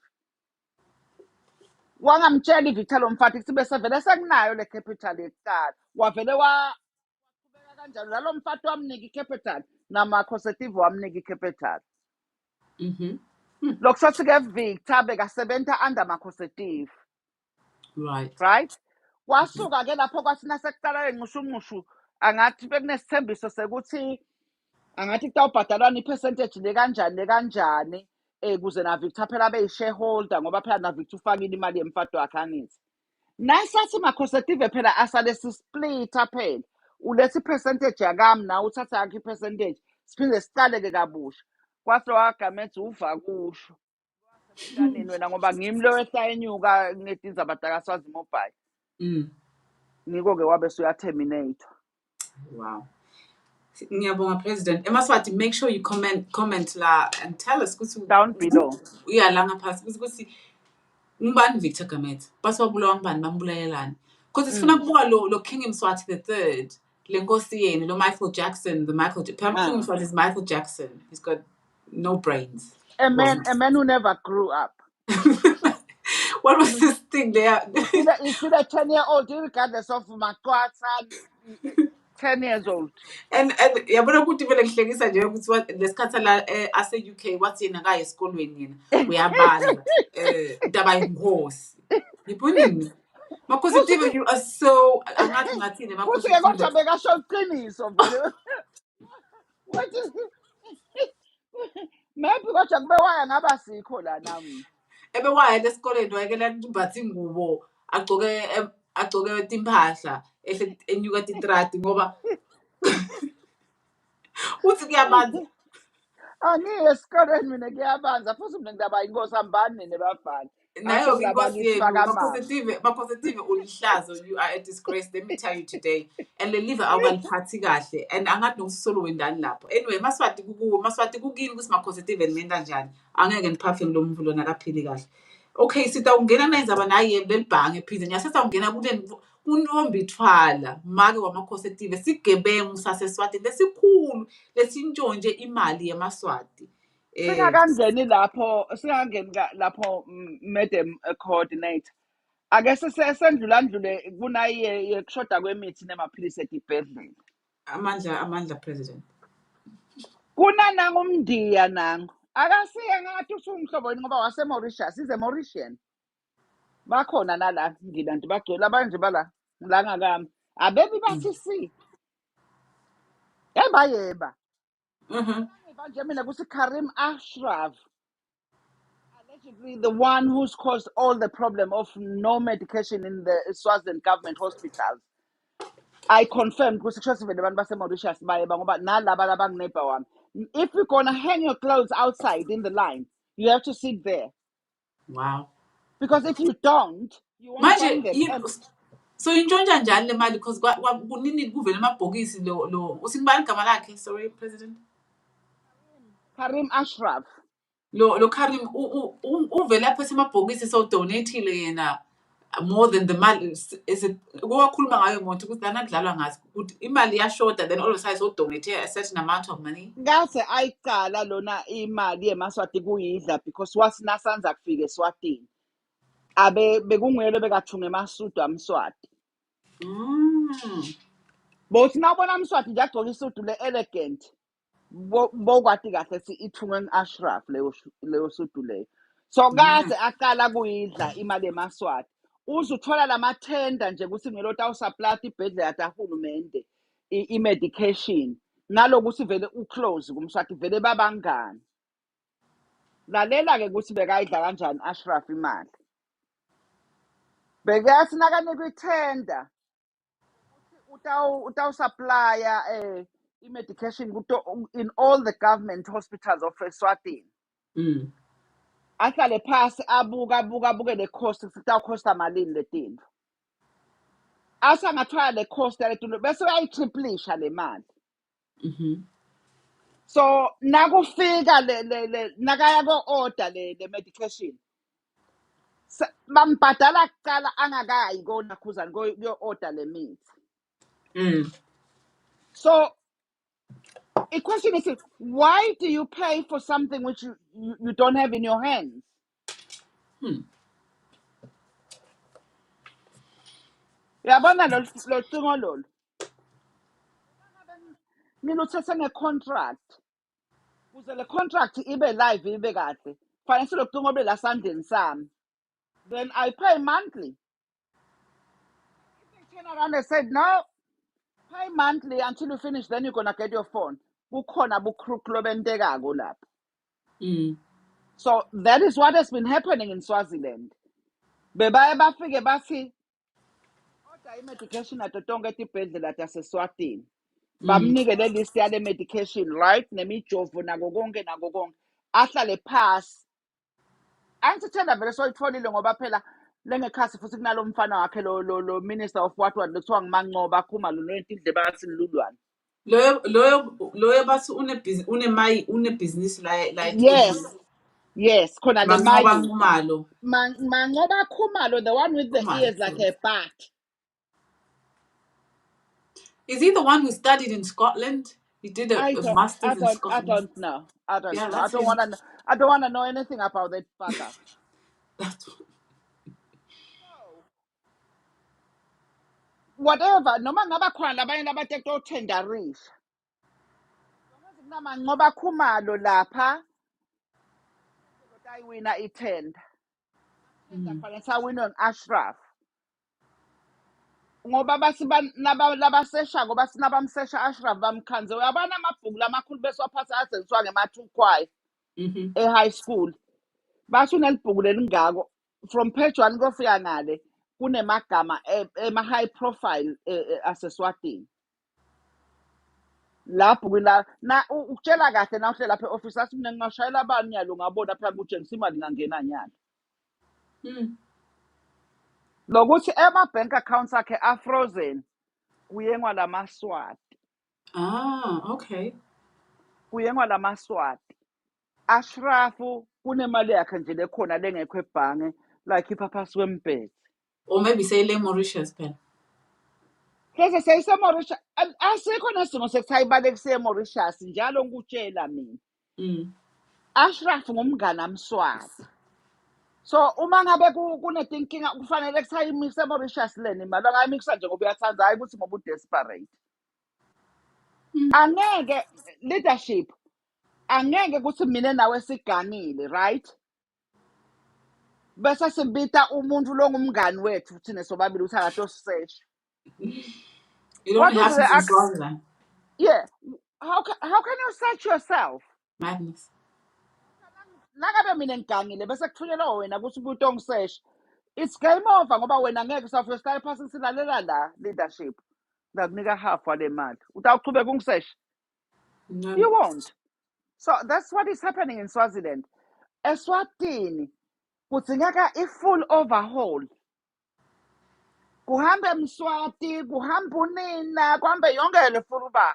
Wangamtshela iVictor lo mfati ukuthi bese vele sekunayo le capital yekuqala. Wavele waqhubeka kanjalo nalo mfati wamnika icapital nama-causative wamnika icapital. Lokushathi ke Victor bekasebenza under makhosetive. Right? Kwasuka ke lapho kwathi nasekuqala nqushu angathi bekunesithembiso sekuthi angathi kutawubhadalwana ipercentage le kanjani ukuze na Victor phela abe shareholder ngoba phela na Victor ufakile imali yemfati wakhe angithi. Nasathi makhosetive phela asale sisplita phela. Ulethi percentage yakami na uthatha yakhe ipercentage. Siphinde siqale ke kabusha. Kwathi wagamethe uva kusho. Kanini wena ngoba ngimi lo ehlayenyuka ngedinza abadala Swazi Mobile. Ngiko ke wabe suya-terminate. Wow. Ngiyabonga President. Emaswati, make sure you comment la and tell us Down below. Yeah, la ngaphasi ukuthi ngubani Victor Gamete. Baswabulawa ngubani bambulalelani. Because sifuna kubuka lo King Mswati the third. Le nkosi yeni lo Michael Jackson, King Mswati is Michael Jackson. He's got no brains. A man who never grew up. What was this thing there? He's still a 10-year-old, regardless of Makwatsa, 10 years old. And yabona ukuthi vele ngihlekisa nje ukuthi lesikhathi la ase-UK wathi yena akayi esikolweni yena uyabala indaba yingosi yibonini ma-positive you are so angathi ngathini Futhi-ke kodwa ma-positive bekasho iqiniso vele. What is maybe kodwa kube waya ngaba sikho la nami. ebewayela esikoleni wayekela umbatha ingubo agcoke timpahla enyuka titrati ngoba uthi kuyabanza Angiye esikoleni mina kuyabanza futhi mina ngidaba inkosi ambani nebafana. Asho nayo-ke kulabanye inkosi yenu isifaka amanzi. ma-positive ulihlazo you are a disgrace let me tell you today and le live awukaliphathi kahle and angathi nokusisolo wendani lapho anyway maswati kukuwe maswati kukini ukuthi ma-positive nimenda njani angeke niphafe ngilo muntu lona akaphili kahle okay sitawungena nayinzaba naye leli bhange phize nyasesawungena kunombithwala make wama-positive sigebengu saseswatini lesikhulu lesintshontshe imali yamaswati Singakangeni lapho madam coordinator. Ake sendlulandlule kunaye kushoda kwemithi nemaphilisi etibhedlela. amandla president Kunananga umndiya nango. Akasiye ngathi usumhlobo wini ngoba waseMauritius, ize Mauritian. Bakhona nala ngilantu bagcwele abanje bala ngakami. Abebi bathi si. Yeba. Manje mina kusi Karim Ashraf. Allegedly the one who's caused all the problem of no medication in the Swaziland government hospitals. I confirmed because the abantu base-Mauritius baye ngoba nalaba labangu-neighbor wami. If you're gonna hang your clothes outside in the line, you have to sit there. wow Because if you don't, you won't find them. So intshontsha njani le mali because kunini kuvele amabhokisi lo usingibani igama lakhe sorry president Karim Ashraf. lo Karim uvele apha esemabhokisi so donate-ile yena more than the money is it kwakhuluma ngayo muntu ukuthi lana kudlalwa ngazi ukuthi imali iyashoda then all of a sudden so donate a certain amount of money Ngase ayicala lona imali yemaswati kuyidla because wasinasanza kufika eSwatini. Abe bekungelo bekathunga emasudu amswati. Bothi nawubona amswati nje agcoka isudu le-elegant. Bokwati kahle si ithungwe Ashraf leyo sudu leyo. So kaze aqala kuyidla imali yemaswati. Uzuthola lamathenda nje ukuthi ngelota usupply ibhedlela kahulumende i-medication. Nalokuthi vele uclose kumswati vele babangani. Lalela ke ukuthi bekayidla kanjani Ashraf imali. Bekathi nakanikwa ithenda utawusupply i-medication in all the government hospitals of Eswatini. Ahlale phasi abuke le cost sitawukhosta malini letinto. Asangathwala le cost letinto bese uyayitriplisha le mali. So nakufika le nakaya ko-order le medication. Bambhadala kuqala angakayi konakhuzani kuyo-order le mithi. So the question is, why do you pay for something which you don't have in your hands? Yabona lo cingo lolu. Mina uthethe nge-contract. Kuze le contract ibe live ibe kahle. Fanele silocingo obe la sandleni sami. Then I pay monthly. If they turn around and said, no, pay monthly until you finish, then you're gonna get your phone. Bukhona bukruk lobentekako lapho. So that is what has been happening in Swaziland. Bebaye bafike bathi order i-medication ato tonke tibhedlela taseswatini. Bamnike le list yale medication right nemijovo nako konke ahlale phasi. Angithanda vele soyitholile ngoba phela lengekhasi futhi kunalo mfana wakhe lo minister of what kuthiwa ngumancoba akhuma lo nentindle bathi Lulwane. Loyo bathi unebhizinisi la Yes, khona le Mancoba mining. Nxumalo. Mancoba Khumalo, the one with the ears like a bat. Is he the one who studied in Scotland? He did a master's in Scotland. I don't know. I don't know. That's I don't wanna know anything about that fucker. whatever noma ngaba khona labanye labathi othendarisha longaze kunamanqoba khumalo lapha ayiwina ithenda tender kufanele sawinwe ngu-Ashraf ngoba labasesha ngoba sinabamsesha Ashraf bamkhanze uyabona amabhuku lamakhulu beswaphatha asebenziswa ngema-2 e-high school basho unelibhuku lelingako from page 1 kofika ngale kunemagama ema-high profile aseswatini lapho na ukutshela kahle na uhle lapha e-office athi mina ngingashayela abani nyalo ngabona phela kutshengisa imali ngangena nyalo lokuthi ema-bank accounts akhe a-frozen kuyengwa lamaswati Okay. kuyengwa lamaswati Ashrafu kunemali yakhe nje lekhona lengekho ebhange layikhipha phasi kwembhede Or maybe say le Mauritius pen. hleze seyise-Mauritius asikho nesidingo sekuthi ayibalekise e-Mauritius njalo ngikutshela mina Ashraf ngumngane amswati so uma ngabe kunetinkinga kufanele kuthi ayimise e-Mauritius lena imali angayimikisa nje ngoba uyathanza hayi ukuthi ngoba u-desperate angeke leadership angeke ukuthi mina nawe siganile right bese sibita umuntu lo ngumngani wethu thina sobabili uthi akatosisesha It what only would happens in the Swaziland. yeah how can you search yourself Madness. nangabe mina ngigangile bese kufunela wena ukuthi umuntu ongisesha it's game over ngoba wena ngeke usafike sihlale phasi silalela la leadership ngakunika half wale mali utawuchubeka ungisesha No. you won't so that's what is happening in Swaziland Eswatini kudzingeka i-full overhaul kuhambe Mswati kuhambe unina kuhambe yonke le furubaha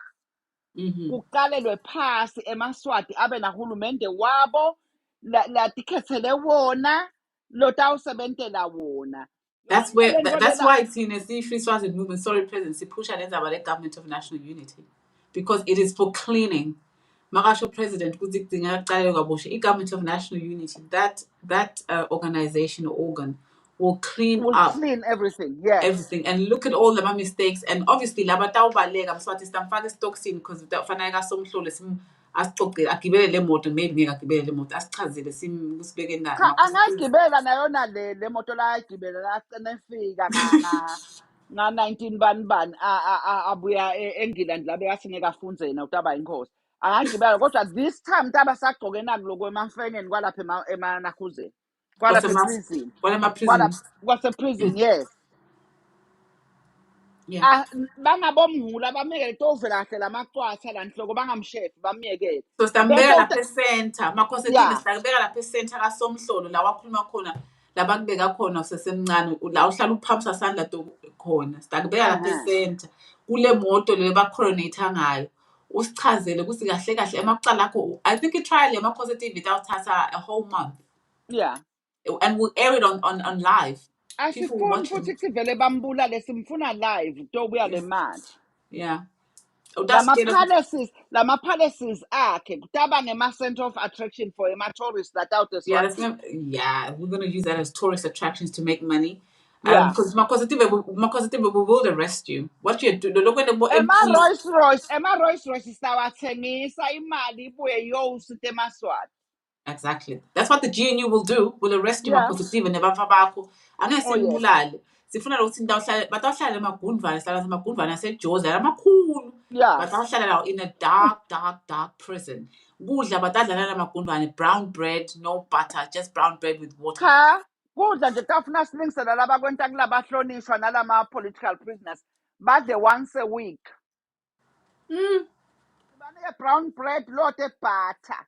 kuqalelwe phasi emaswati abe nahulumende wabo latikhethele wona lotawusebentela wona That's that's why it's in a Free Swaziland movement. Sorry, President. Push and about the government of national unity, because it is for cleaning. Makasho President, government of national unity. That organization or organ will clean will up clean everything yes everything and look at all the mistakes and obviously laba tawubaleka mswathi sitamfaka esitokisini because fanele somhlolo asixoxele agibele le moto maybe ngeke agibele le moto asichazele sibeke nani cha angayigibela nayona le moto la ayigibela la agcine efika nga 19 bani abuya eNgilandi la bekathi ngeke afunze yena utaba inkosi angagibela kodwa this time taba sagcoke nakuloko emafengeni kwalapha emanahuzeni kwalapha eprison prison. kwase prison yes Yeah. bangabomhula bamekele tovela kahle lamacwatha la nhloko bangamshefi bamyekele So sitambeka lapha center makhosetive yeah sitakubeka lapha center kasomhlolo la wakhuluma khona la bakubeka khona usesemncane la uhlala uphampsa sandla khona sitakubeka lapha center kule moto le bacoronate ngayo usichazele ukuthi kahle kahle emakucala akho I think i-trial yama-positive itawuthatha a whole month yeah and we'll air it on live. People will asifuni watch futhi it. kuvele bambulale simfuna live tobuya le mali Yeah. Oh, that's scared of lama-policies akhe kutaba ngema-center of attraction for ama-tourists that out yeah, Eswatini we're gonna use that as tourist attractions to make money. yeah Because Makositive will arrest you. What you do? Look when the MPs. ema-Rolls Royce sisawathengisa imali ibuye iyowusita emaswati Exactly. That's what the GNU will do. Will arrest you yeah Makositive nebafabako. oh yes Angasenibulale. Sifuna ukuthi batawuhlala emagundvane sihlala emagundvane aseJozi amakhulu. yeah Batawuhlala in a dark prison. Kudla batadlala namagundvane brown bread, no butter, just brown bread with water. cha kudla nje tafuna silingisela laba kwenta kulabahlonishwa nalama-political prisoners badle once a week sibanike brown bread lote butter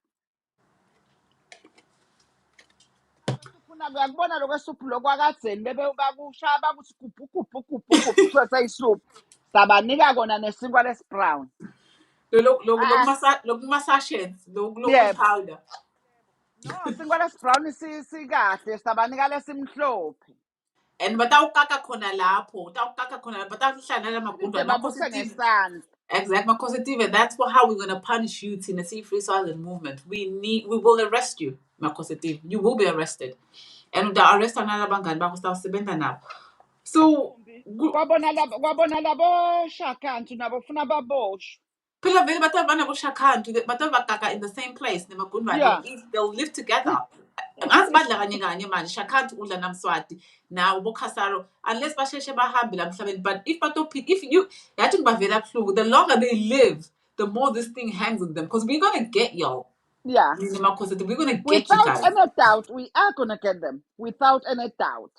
sifuna uyakubona lokho esuphu lokwakadzeni bakushaya bakuthi gubhu kuthiwe seyisuphu sabanika kona nesinkwa lesibrown Lokumasashens, loku powder. no sinkwa lesibrown sikahle sabanika lesimhlophe And batawukaka khona lapho, batawuhlala de namagundwane babuse ngesandla exact makositive. That's how we're gonna punish you in the Free Swaziland movement. We will arrest you, makositive. You will be arrested. And the arrest another bangani bakho sitawusebenza nabo. So kwabona labo Shakantu nabo funa baboshwe. phela vele batavana bo Shakantu batavakaka in the same place nemagundwane Yeah. they'll live together. Ngazi badla kanye kanye manje Shakantu udla namSwati nawo boKhasaro unless basheshe bahambe la emhlabeni, but if you yathi ngibavela buhlungu, the longer they live the more this thing hangs with them, because we're going to get y'all. Yeah. We're going to get you Without guys. any doubt, we are gonna get them. Without any doubt.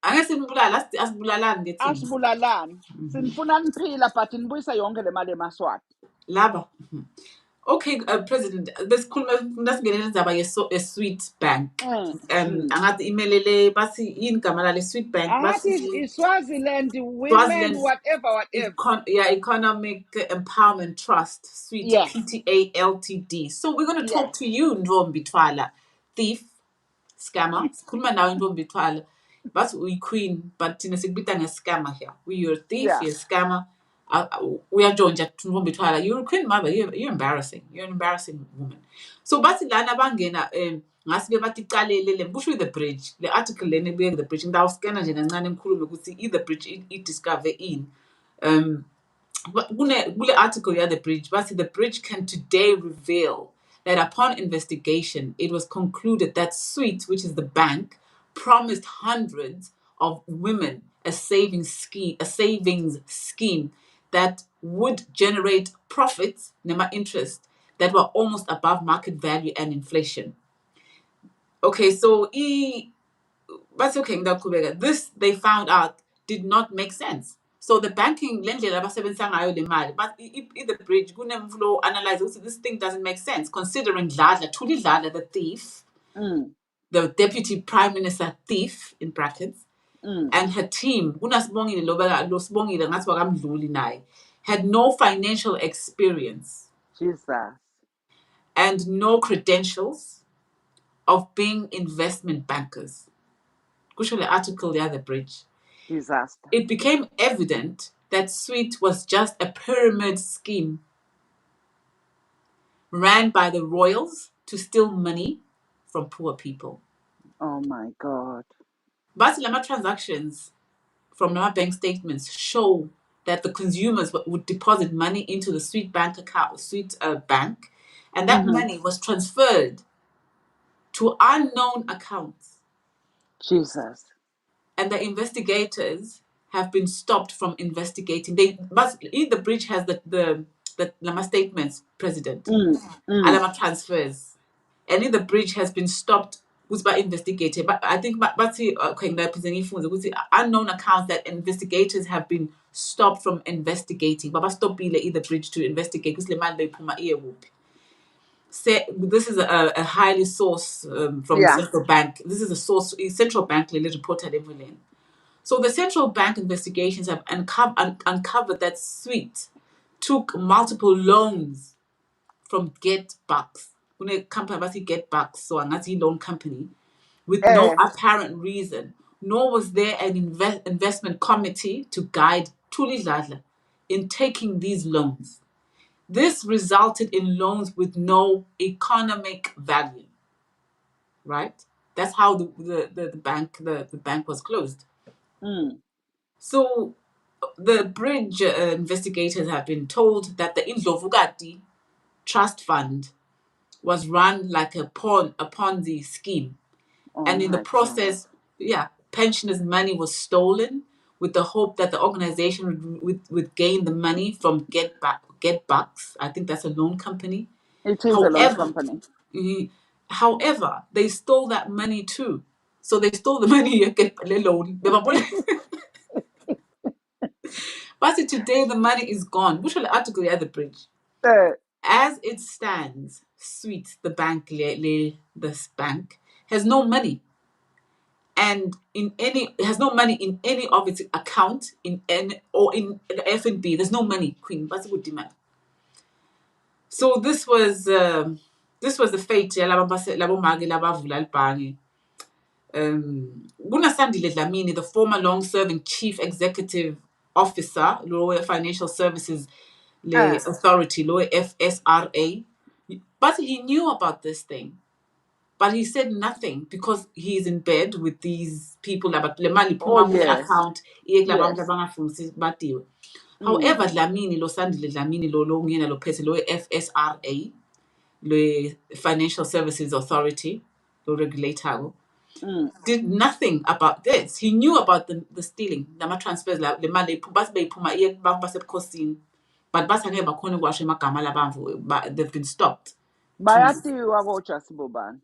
Angeke simbulala asibulalani ngethini Asibulalani. Sinifuna niphila but nibuyisa yonke le mali eMaswati. laba. Okay, President, besikhuluma nasingenele indaba ye-Sweet Bank. Angathi imelele bathi yini igama lale Sweet Bank Ahathi bathi Swaziland women Swaziland whatever. Economic Empowerment Trust, Sweet Yeah. PTA Ltd. So we're going to Yeah. talk to you, Ndombi Twala, thief, scammer. Sikhuluma nawe Ndombi Twala. But we queen, but thina sikubita nge-scammer here. You're a thief, Yeah. you're a scammer. We are joined at Ndombi Twala. You're a queen mother. You're embarrassing. You're an embarrassing woman. So bathi lana bangena ngasibe bathi qalele kusho the bridge. The article lena ebuye the bridge. Ngidawuskena nje kancane ngikhulume ukuthi the bridge discover in kule article yeah, the bridge, but the bridge can today reveal that upon investigation, it was concluded that Sweet, which is the bank, promised hundreds of women a savings scheme that would generate profits, nema interest, that were almost above market value and inflation. Okay, so but okay, this they found out did not make sense. So the banking lendlela abasebenzisa ngayo le mali, but in the bridge kunemfulo analyze ukuthi this thing doesn't make sense considering Thuli Dladla, the thief, the deputy prime minister thief in brackets, and her team, kunasibongile lo Sibongile ngathi wakamdluli naye, had no financial experience Jesus. and no credentials of being investment bankers. Kusho le article the other bridge. Disaster. It became evident that Sweet was just a pyramid scheme ran by the royals to steal money from poor people. Oh my God. But Lama transactions from Lama bank statements show that the consumers would deposit money into the Sweet bank account, bank, and that money was transferred to unknown accounts. Jesus. And the investigators have been stopped from investigating. The bridge has the Lama statements, President, Alama transfers, and the bridge has been stopped. Who's by investigated, but I think unknown accounts that investigators have been stopped from investigating. But stop the bridge to investigate because this is a highly source from the central bank. This is a central bank reported every. So the central bank investigations have uncovered that Sweet took multiple loans from Get Bucks. When a company about Get Bucks, so another loan company, with no apparent reason, nor was there an investment committee to guide Thuli Dladla in taking these loans. This resulted in loans with no economic value. Right? That's how the bank was closed. So the bridge investigators have been told that the Indlovukati trust fund was run like a Ponzi scheme. And in the process, pensioners' money was stolen with the hope that the organization would gain the money from Get Bucks. I think that's a loan company. It is a loan company. However, they stole that money too. So they stole the money you get the loan. But today the money is gone. Which will article at the bridge. As it stands, Sweet, the bank, this bank, has no money. And has no money in any of its account in the FNB. There's no money, Queen. What's a good demand? So this was the fate. Gunasandile Dlamini, the former long-serving chief executive officer, Lower Financial Services Authority, Lower FSRA, but he knew about this thing. But he said nothing because he is in bed with these people. But le mali Oh phuma kule yes, account iye kulabantu yes. abangafundisi batiwe. Mm, However, Dlamini lo Sandile Dlamini lo ngiyena lo phethe lo FSRA, lo Financial Services Authority, lo regulator, mm. did nothing about this. He knew about the stealing, lama transfers la le mali base beyiphuma iye kubantu basebukhosini. But base angeke bakhona ukwasha amagama labantu, they've been stopped to Bayatiwa kocha sibobani.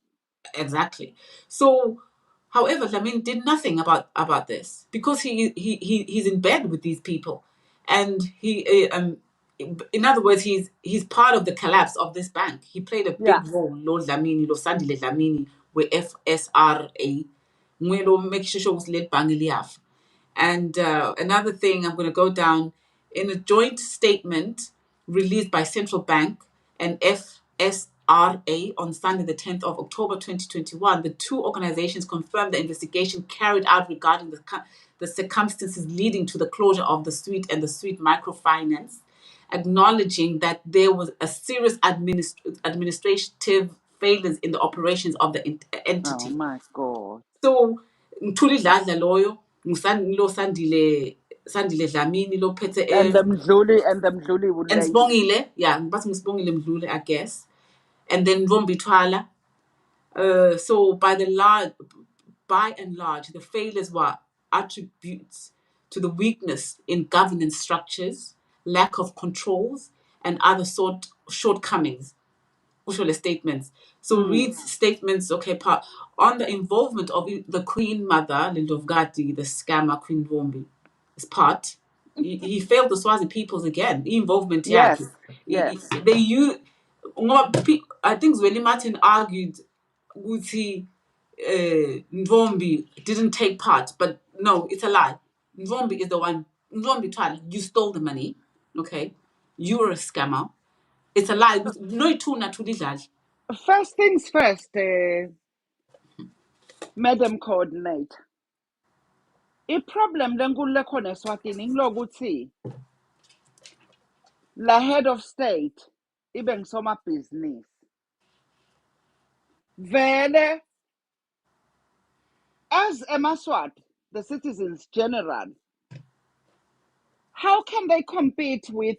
exactly. So, however, Lamin did nothing about this because he's in bed with these people, and in other words, he's part of the collapse of this bank. He played a Yeah. big role. Lord Lamini, Lord Sandile Lamini, with FSRA, Mwelo make sure was led Bangiliaf. And another thing, I'm going to go down in a joint statement released by Central Bank and FSRA on Sunday, the 10th of October 2021. The two organizations confirmed the investigation carried out regarding the circumstances leading to the closure of the Sweet and the Sweet microfinance, acknowledging that there was a serious administrative failures in the operations of the Oh entity. my God. So ngithula idladla loyo lo Sandile Dlamini lo phethe And the mdluli and lady. Sibongile, yeah, bathi ngisibongile Mdlule, I guess, and then Ntombi Thwala. So by and large, the failures were attributes to the weakness in governance structures, lack of controls, and other shortcomings. Usual statements. So Mm. read statements, okay, part on the involvement of the Queen Mother, Lindovgati, the scammer Queen Vombi, as part. He failed the Swazi peoples again. Involvement, yeah. Yes, yes. They use. I think Zweli Martin argued Guti Nvombi didn't take part, but no, it's a lie. Nvombi is the one. Nvombi Twala, you stole the money, okay? You were a scammer. It's a lie. No, two na two lidlali. First things first, Madam Coordinator. I-problem lenkulu lekhona eSwatini ngilokuthi la head of state ibe ngusomabhizinisi. Vele as eMaswati, the citizens general, how can they compete with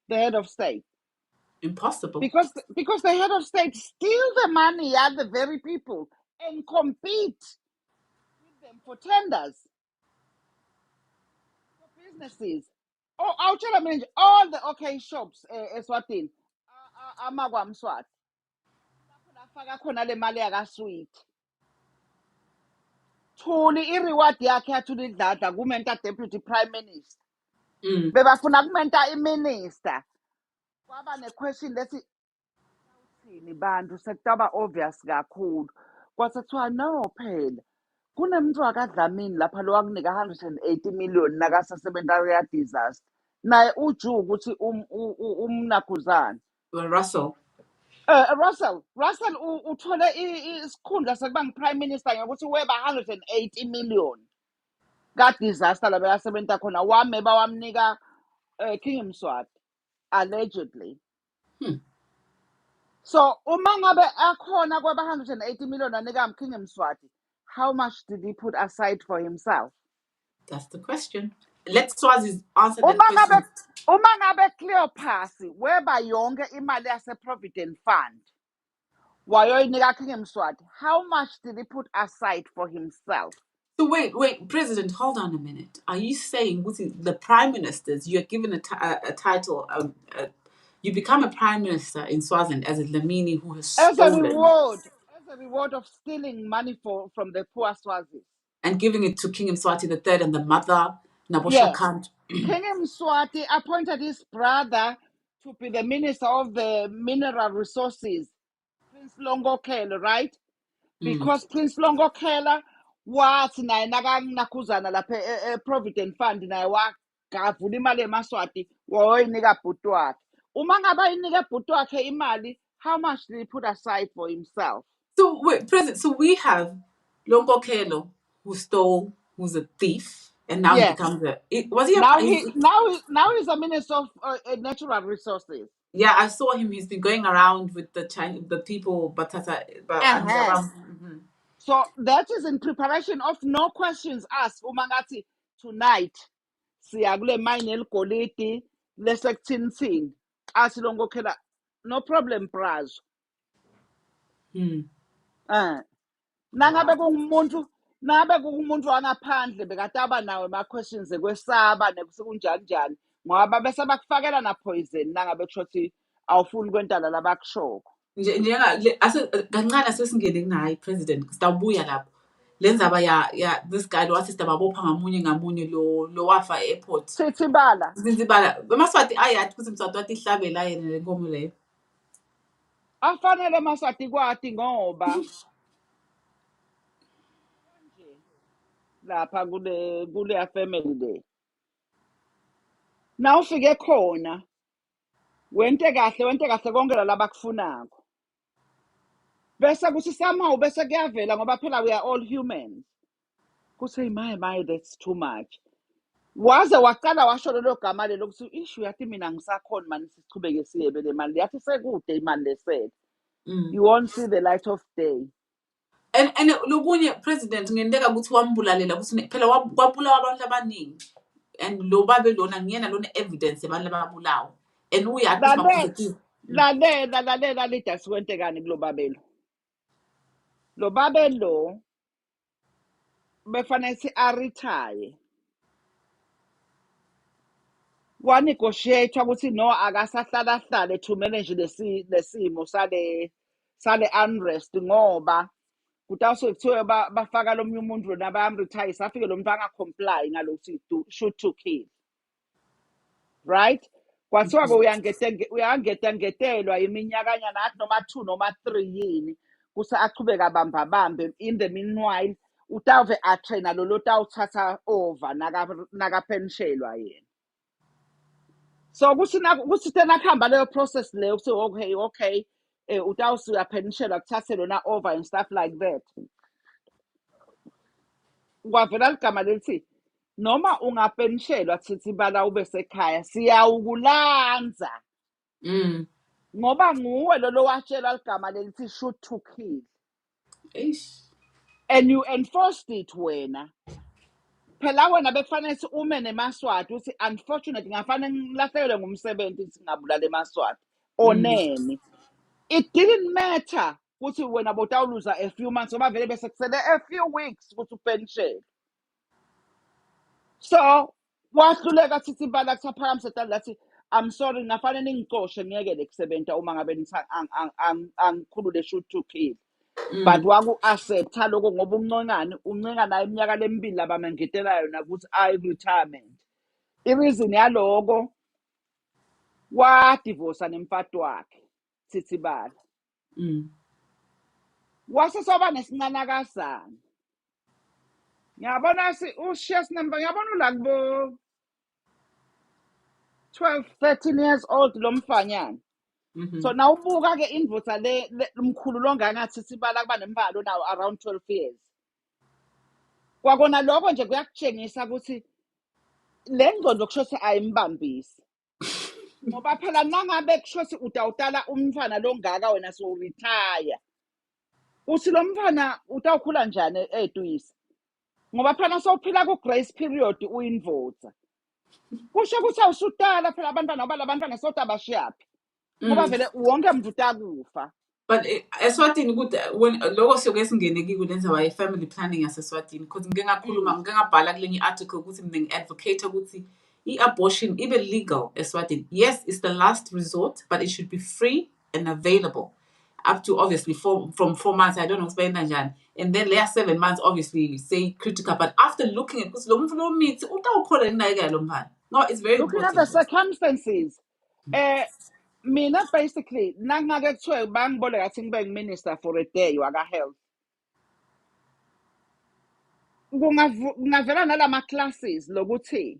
the head of state? Impossible. Because the head of state steal the money at the very people and compete with them for tenders, for businesses. Oh, I'll tell you, all the okay shops eSwatini, amakwamswati, lafaka khona le mali yakasweet. Thuli i-reward yakhe yathula idladla kumenta deputy prime minister. Bebafuna kumenta i-minister. Kwaba ne-question lethi thini bantu sekutaba obvious kakhulu. Kwasethiwa no phela. Kunemuntu wakadlamini lapha lo wakunika 180 million nakasasebenza ya disaster. Naye uju ukuthi umnakhuzana. Well, Russell. Russell uthole isikhundla sekuba ngu-prime minister ngokuthi weba 180 million ka-disaster la beyasebenza khona wameba wamnika King Mswati allegedly. So uma ngabe akhona kwaba 180 million anika King Mswati, how much did he put aside for himself? That's the question. Let Swazi answer that question. Uma ngabe Cleopas weba yonke imali yase Provident Fund wayoyinika King Mswati, how much did he put aside for himself? So wait, President, hold on a minute. Are you saying with the prime ministers, you're given a title, you become a prime minister in Swaziland as a Lamini who has As a stolen reward of stealing money from the poor Swazis. and giving it to King Mswati the third and the mother, Yes. Shakantu? King Mswati appointed his brother to be the minister of the mineral resources, Prince Longokelo, right? Because Prince Longokela wathi naye nakanakuzana lapha Provident Fund naye wagavula imali eMaswati wayoyinika bhuti wakhe. Uma ngabe ayinika bhuti wakhe imali, how much did he put aside for himself? So wait, President. So we have Longo Kelo who stole, who's a thief, and now he Yes. becomes a. Was he a? Now he's a minister of natural resources. Yeah, I saw him. He's been going around with the people, and around. Mhm. So that is in preparation of no questions asked. Umangati tonight. Siya kule mine eligolidi lesekuthini. Asilongo khela no problem prazo. Nangabe kungumuntu wangaphandle bekataba nawe ma questions ekwesaba nekusekunjani njani ngoba bese bakufakela na poison nangabe kushothi awufuni kwentala labakushoko. Kancane asesingene kunaye president sitawubuya lapho lenza ya this guy lo wathi sitawabopha ngamunye lo wafa e-airport Sithibala Zinzibala amaswati ayathi ukuthi mswati wathi ihlabela yena le nkomo leyo afanele maswati kwati ngoba nje lapha kule family le na ufike khona wente kahle konke labakufunako bese kuthi somehow bese kuyavela ngoba phela we are all humans kuthi my that's too much waze waqala washo lelo gama lelo kuthi issue yathi mina ngisakhona manje sichubeke siyebe le mali yathi sekude imali lesele you won't see the light of day. and lokunye president ngenteka ukuthi wambulalela ukuthi phela kwabulawa abantu abaningi and lo babe lona ngiyena lona evidence yabantu ababulawa and uyathi sibapositive Lalela leader siwentekani kulo babelo lo babelo befanele si aretire wanegotiate ukuthi no akasahlala to manage lesimo sale unrest ngoba kutawusuke kuthiwe bafaka lo umuntu lona bayamretire safike lo muntu angacomply ngalokuthi shoot to kill, right? Kwathiwa-ke uyangetelwa iminyakanyana athi noma 2 noma 3 yini kuse achubeka bambe in the meanwhile utawuve atraina lo tawuthatha over nakaphenshelwa yena. So kuthi tena kuhamba leyo process leyo kuthi okay utawusuya phenshelwa kuthathe lona over and stuff like that. Kwavela ligama lithi noma ungaphenshelwa thithibala ube sekhaya siyawukulanza ngoba nguwe lo watshela ligama lelithi shoot to kill and you enforced it wena phela wena bekufanele ukuthi ume nemaswati uthi unfortunately ngafanele ngilahlekelwe ngumsebenzi singabulala emaswati onene. It didn't matter ukuthi wena botawuluza a few months ngoba vele bese kusele a few weeks ukuthi upenshele. So wahluleka thithibala kuthaphakamisa etala lathi I'm sorry ngafanele ngixoshe ngiyekele kusebenza uma ngabe nithi angikhulule shoot to kill. But waku-accepta lokho ngoba uncenga naye iminyaka lemibili labamengetela yona ukuthi retirement. I-reason yaloko wadivosa nemfati wakhe Thithibala. Wase soba nesincanakazana. Ngiyabona ushiya number ngiyabona ula kubo 12 13 years old lo mfanyana. So now ubuka ke indvodza le mkhulu longangathi Thithibala kuba nembalo nawo around 12 years. Kwakona lokho nje kuyakutshengisa ukuthi le ngcondo kushothi ayimbambisi. Ngoba phela nangabe kushothi utawutala umfana longaka wena so retire. Uthi lo mfana utawukhula njani edwisa? Ngoba phela sowuphila ku grace period uyindvodza. Kusho ukuthi awusutala phela abantwana ngoba labantwana sodwa abashiyaphi. Ngoba vele wonke umuntu utakufa. But Eswatini when lokho siyoke singene kikulenza waye family planning yaseSwatini because ngike ngabhala kulenye article ukuthi mina ngi-advocate ukuthi i-abortion ibe legal eSwatini. Yes, it's the last resort, but it should be free and available up to obviously from 4 months. I don't know explain njani. And then later 7 months obviously say critical, but after looking at because lo muntu lo mithi utawukhola inayeka lo mphana. No, it's very looking important. At the circumstances. Mina basically nangake kuthiwe bangiboleka athi ngibe minister for a day waka health. Kungavela nalama classes lokuthi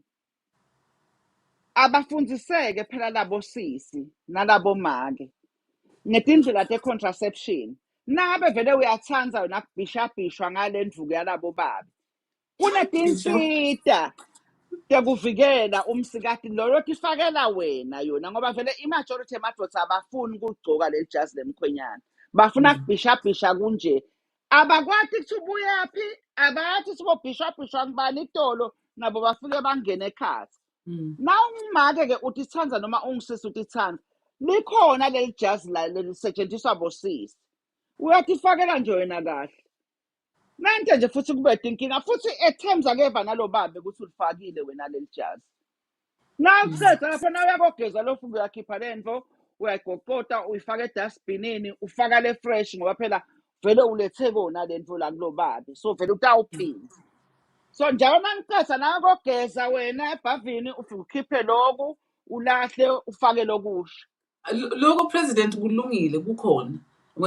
abafundiseke phela labo sisi nalabo make ngetindlela te-contraception. Nangabe vele uyathanza wena kubhishwa ngale ndvuku yalabo babi. Kunetinsita kuyakuvikela umsikati lo yotifakela wena yona ngoba vele imajority emadoda abafuni ukugcoka le jazi lemkhwenyana bafuna kubhishabhisha kunje abakwati ukuthi ubuyaphi abathi sibobhishwabhishwa ngibani itolo nabo bafike bangene ekhaya na ungimake ke uthi thanza noma ungisisi uthi thanza likhona leli jazi la lelisetshenziswa bosisi uyatifakela nje wena kahle manje nje futhi kube inkinga futhi eterms akeva nalobabe ukuthi ulifakile wena leli jazi nawuqeda lapho na uyakogeza lofu uyakhipha lento uyayigokota uyifaka edustbinini ufaka le fresh ngoba phela vele ulethe kona lento la kulobabe so vele utawuphinda so njalo nangiqeda nakogeza wena ebhavini ufike ukhiphe lokhu ulahle ufake lokusha Loko president kulungile kukhona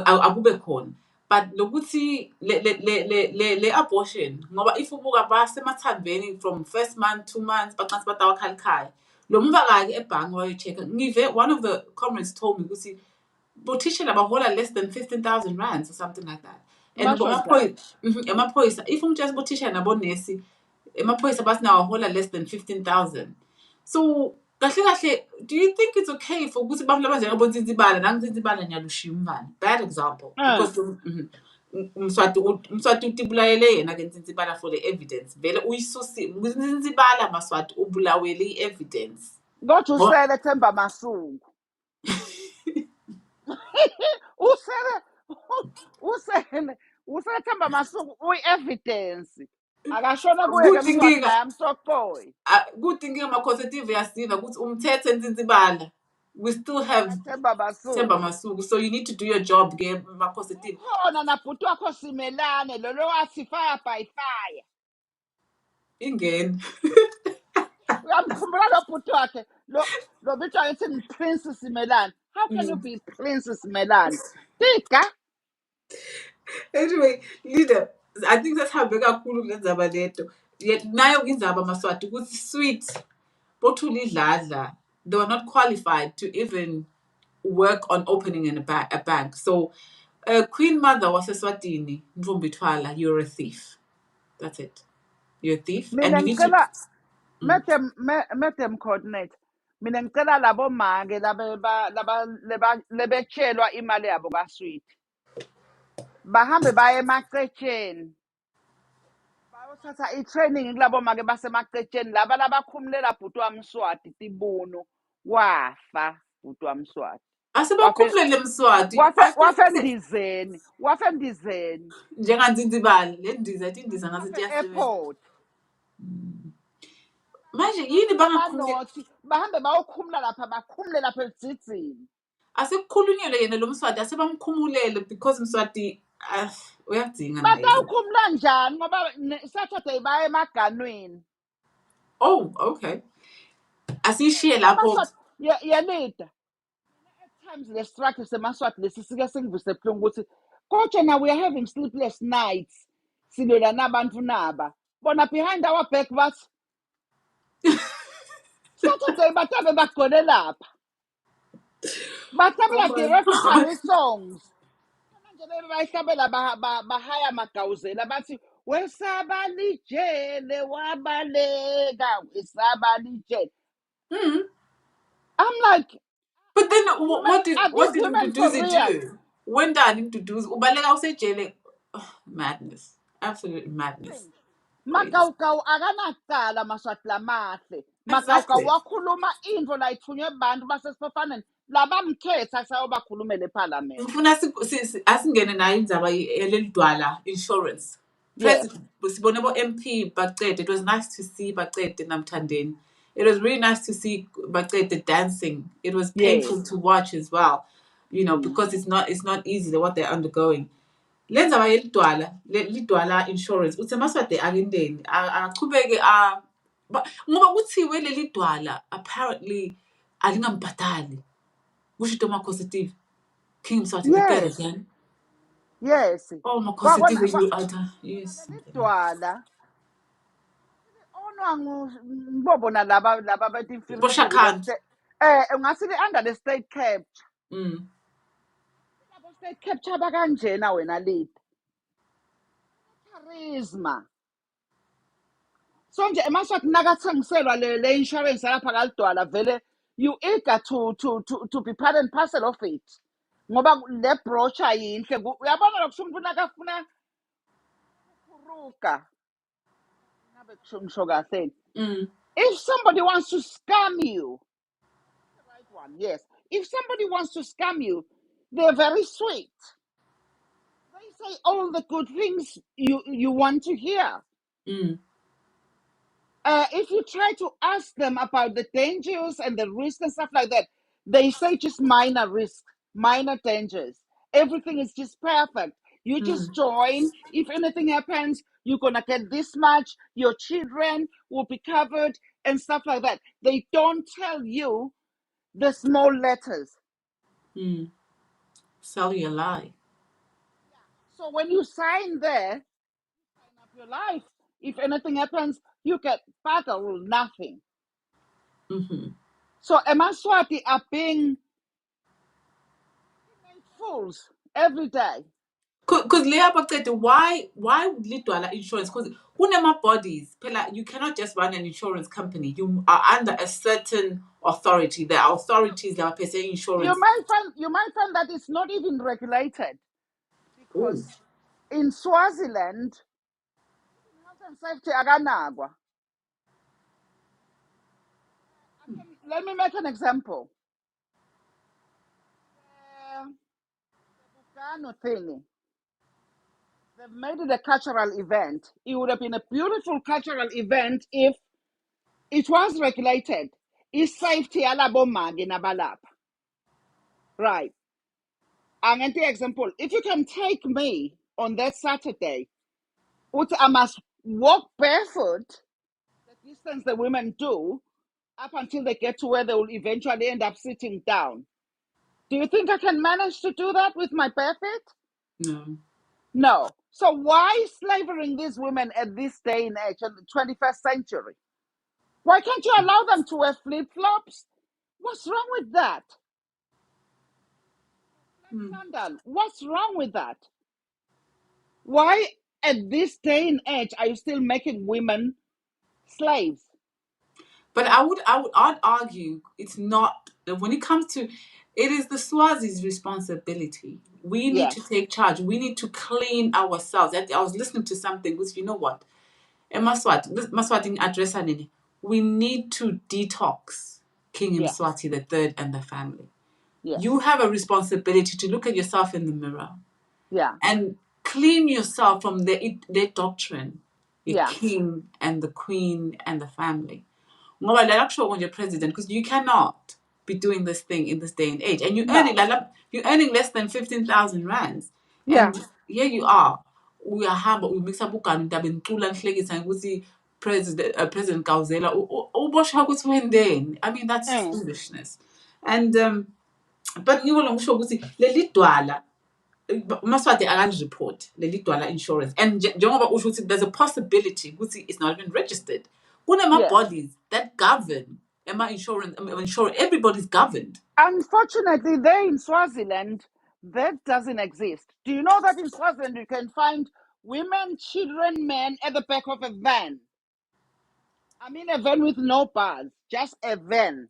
akube khona but lokuthi le abortion ngoba if ubuka basemathambeni from first month 2 months baqansi batawakhala lo mvaka ke ebhangi wayo-check-a ngive one of the comrades told me ukuthi bothishela bahola less than 15,000 rands or something like that and basho njalo emaphoyisa if umtshela bothishela nabonesi emaphoyisa bathi nawo ahola less than 15,000 so kahle kahle do you think it's okay for ukuthi abantu labanje bonzinzibala nanginzinzibala nyalushiya umvana bad example because umswati utibulayele yena ke nzinzibala for the evidence vele uyisusi nzinzibala maswati ubulawele i-evidence kodwa usele Themba Masungu usele Themba Masungu uyi-evidence akashona kuye ke Mswati naye amsoqoyi good inkinga ama-conservative yasiva ukuthi umthethe nzinzibala we still have Themba Themba Masungu Masuku so you need to do your job ke ma-conservative khona nabhuti wakho Simelane lo wathi fire by fire ingene uyamkhumbula lo bhuti wakhe lo bitwa ethi Prince Simelane how can you be Prince Simelane tika anyway leader I think that's how kakhulu kule ndzaba leto yet nayo indzaba maswati ukuthi sweet bothula idladla they were not qualified to even work on opening a bank so Queen Mother waseswatini Mvumbithwala you're a thief that's it you're a thief and mina you need to ngicela madam coordinator mina ngicela labo make lebetshelwa imali yabo kaSweet bahambe baye emacetsheni bayothatha i-training kulabo make basemacetsheni laba labakhumulela bhuti wamswati tibunu wafa bhuti wamswati asebakhumulele Mswati wafendizeni njenganzinzibala le ndiza ethi indiza ngasethi iyasebenza airport manje yini bangakhulumile banothi bahambe bayokhumula lapha bakhumule lapha edzidzini asekukhulunyelwe yena lo Mswati asebamkhumulele because Mswati uyadzinga naye batawukhumula njani ngoba Saturday baye emaganweni oh okay asishiye lapho yelida at times le struggle semaswati lesi sike singivise ebuhlungu ukuthi kodwa now we are having sleepless nights silwela nabantu naba bona behind our back bathi Saturday batabe bagcone lapha batabela derogatory songs manje bayihlabela bahaya magawuzela bathi wesaba lijele wabaleka wesaba lijele I'm like but then are what these did women for Mduduzi real do wendani Mduduzi ubaleka usejele madness absolute madness crazy Makawukawu akanacala maswati lamahle makawukawu exactly wakhuluma into la ithunywe abantu basesifofaneni labamkhetha sayobakhulumela eParliament ngifuna asingene nayo indzaba yelelidwala insurance yeah sibone bo-MP bacede it was nice to see bacede namthandeni it was really nice to see bacede dancing it was yes painful to watch as well because it's not easy what they're undergoing le ndzaba lidwala insurance uthi Maswati akindeni achubeke ngoba kuthiwe leli dwala apparently alingambhadali kusho into ma-positive King Mswati ngicela yes yani yes oh ma-positive you yes lidwala onwa ngibobona laba betimfirifiri bo-Shakantu ungathi under the state capture labo state capture bakanjena wena lead charisma So nje emaswati nakathengiselwa le insurance lapha kalidwala vele you eager to be part and parcel of it. Ngoba le brochure yinhle uyabona lokusho umuntu nakafuna ukuruka ngabe kusho kahle. If somebody wants to scam you, the right one, yes. If somebody wants to scam you, they're very sweet. They say all the good things you want to hear. If you try to ask them about the dangers and the risks and stuff like that, they say just minor risks, minor dangers. Everything is just perfect. You just join. If anything happens, you're going to get this much. Your children will be covered and stuff like that. They don't tell you the small letters. Sell you a lie. So when you sign there, you sign up your life. If anything happens, you get back or nothing. So Emaswati are being made fools every day. Because why would lidwala insurance? Because kunema bodies, phela, you cannot just run an insurance company. You are under a certain authority. There are authorities that are paying insurance. You might find that it's not even regulated because Ooh. in Swaziland, health and safety aganagwa. Let me make an example. The Bugano thing. They've made it a cultural event. It would have been a beautiful cultural event if it was regulated. It's safety alabomagi nabalap. Right. And the example, if you can take me on that Saturday, I must walk barefoot the distance the women do up until they get to where they will eventually end up sitting down. Do you think I can manage to do that with my bare feet? No. No. So why slavering these women at this day and age in the 21st century? Why can't you allow them to wear flip-flops? What's wrong with that? Sandal, what's wrong with that? Why at this day and age are you still making women slaves? But I'd argue it's not, when it comes to, it is the Swazi's responsibility. We need to take charge. We need to clean ourselves. I was listening to something, which, you know what? Maswati address nini. We need to detox King Mswati the third and the family. You have a responsibility to look at yourself in the mirror. And clean yourself from their doctrine, the king and the queen and the family. Ngoba like sure when you're president, because you cannot be doing this thing in this day and age, and you're earning less than 15,000 rands. And here you are. We are humble. We mix up ukani ndabeni cula nhlekisa ukuthi President Gauzela ubosha ukuthi wendeni. I mean, that's foolishness. And but ngiwona ngisho ukuthi leli dwala Maswati report leli dwala insurance, and njengoba usho ukuthi there's a possibility ukuthi it's not even registered. Kunema bodies that govern insurance. Everybody's governed. Unfortunately, there in Swaziland, that doesn't exist. Do you know that in Swaziland you can find women, children, men at the back of a van? I mean a van with no bars, just a van.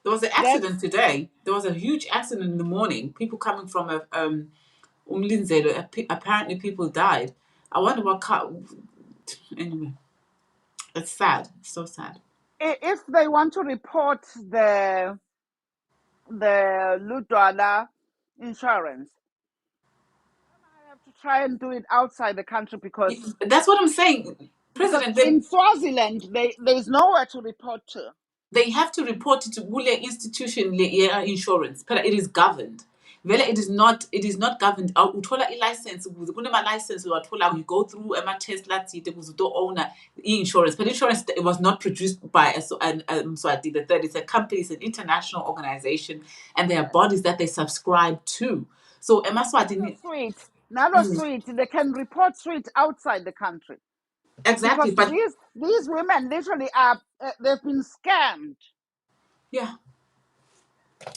There was an accident today. There was a huge accident in the morning. People coming from a Umlinzelo. Apparently, people died. I wonder what car. Anyway, it's sad. It's so sad. If they want to report the Ludwala insurance, I have to try and do it outside the country because that's what I'm saying. President, in Swaziland, there's nowhere to report to. They have to report it to Gule institution insurance. But it is governed. It is not governed. Uthola license. License you go through a test owner insurance. But insurance, it was not produced by Swati the third. It's a company, it's an international organization, and there are bodies that they subscribe to. So Swati sweet. They can report sweet outside the country. Exactly. Because but these women literally are they've been scammed. Yeah.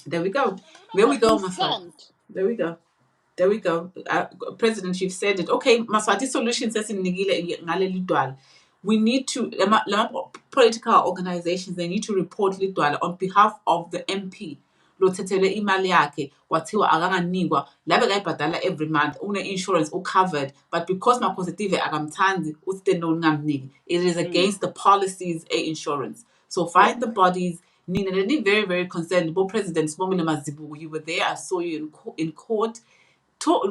There we go. There we go, my friend. There we go. There we go. President, you've said it. Okay, Maswati solutions we need to political organizations, they need to report lidwala on behalf of the MP. Lothethelwe imali yakhe wathiwa akanganikwa labe kayibhadala every month une insurance covered, but because mapositive akamthandi uste no ngamniki, it is against the policies a insurance. So find the bodies. Nina, very, very concerned. Bo President Sibongile Mazibuko, you were there. I saw you in court.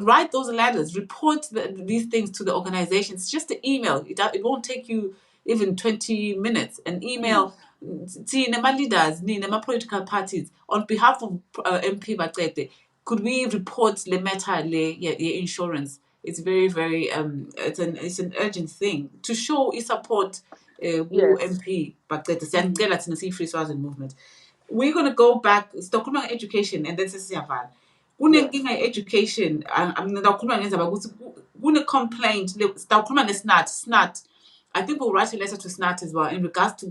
Write those letters, report these things to the organizations. Just an email. It won't take you even 20 minutes. An email to my leaders, my political parties, on behalf of MP Batete, could we report le meta le insurance? It's very, very it's an urgent thing to show support Yes. MP Batete. Siyacela thina siyi-Free Swaziland movement. We're going to go back, sizokhuluma education and then sesiyavala. Kunenkinga ye-education, ngidawukhuluma ngendaba ukuthi kune-complaint, sitawukhuluma ne-SNAT. I think we'll write a letter to SNAT as well in regards to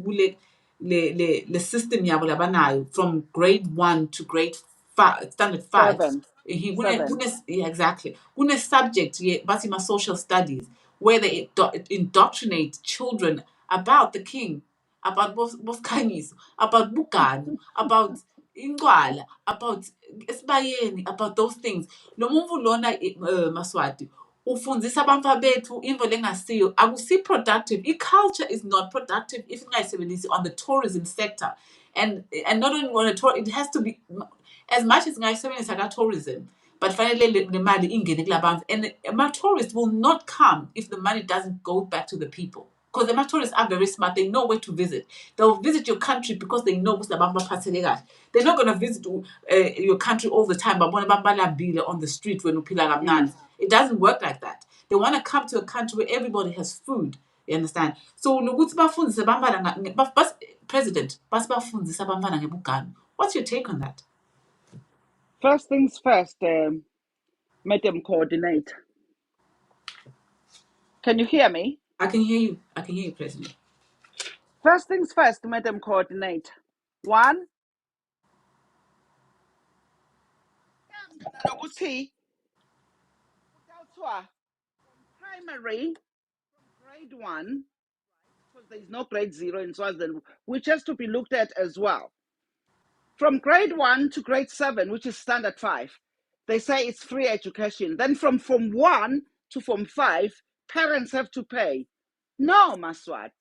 le system yabo labanayo from grade 1 to grade 5, standard 5. 7. Yeah, exactly. Kune subject bathi ma-social studies where they indoctrinate children about the king, about Boskhanyisa, about Bugano, about Ingwala, about Esibayeni, about those things. Lo muntu lona Maswati ufundzisa abantwana bethu into lengasiyo akusi productive. I-culture is not productive if ingayisebenzisi on the tourism sector, and not only on the tour, it has to be as much as ingayisebenzisa ka-tourism, but fanele le mali ingene kulabantu, and tourists will not come if the money doesn't go back to the people. Because the tourists are very smart. They know where to visit. They'll visit your country because they know what's the bamba. They're not going to visit your country all the time. But on the street when it doesn't work like that. They want to come to a country where everybody has food. You understand? So President, what's your take on that? First things first, Madam Coordinator. Can you hear me? I can hear you, President. First things first, Madam Coordinator. One, primary, from grade 1, because there's no grade 0 in Swaziland, which has to be looked at as well. From grade 1 to grade 7, which is standard 5, they say it's free education. Then from Form 1 to Form 5, parents have to pay. No, Maswati.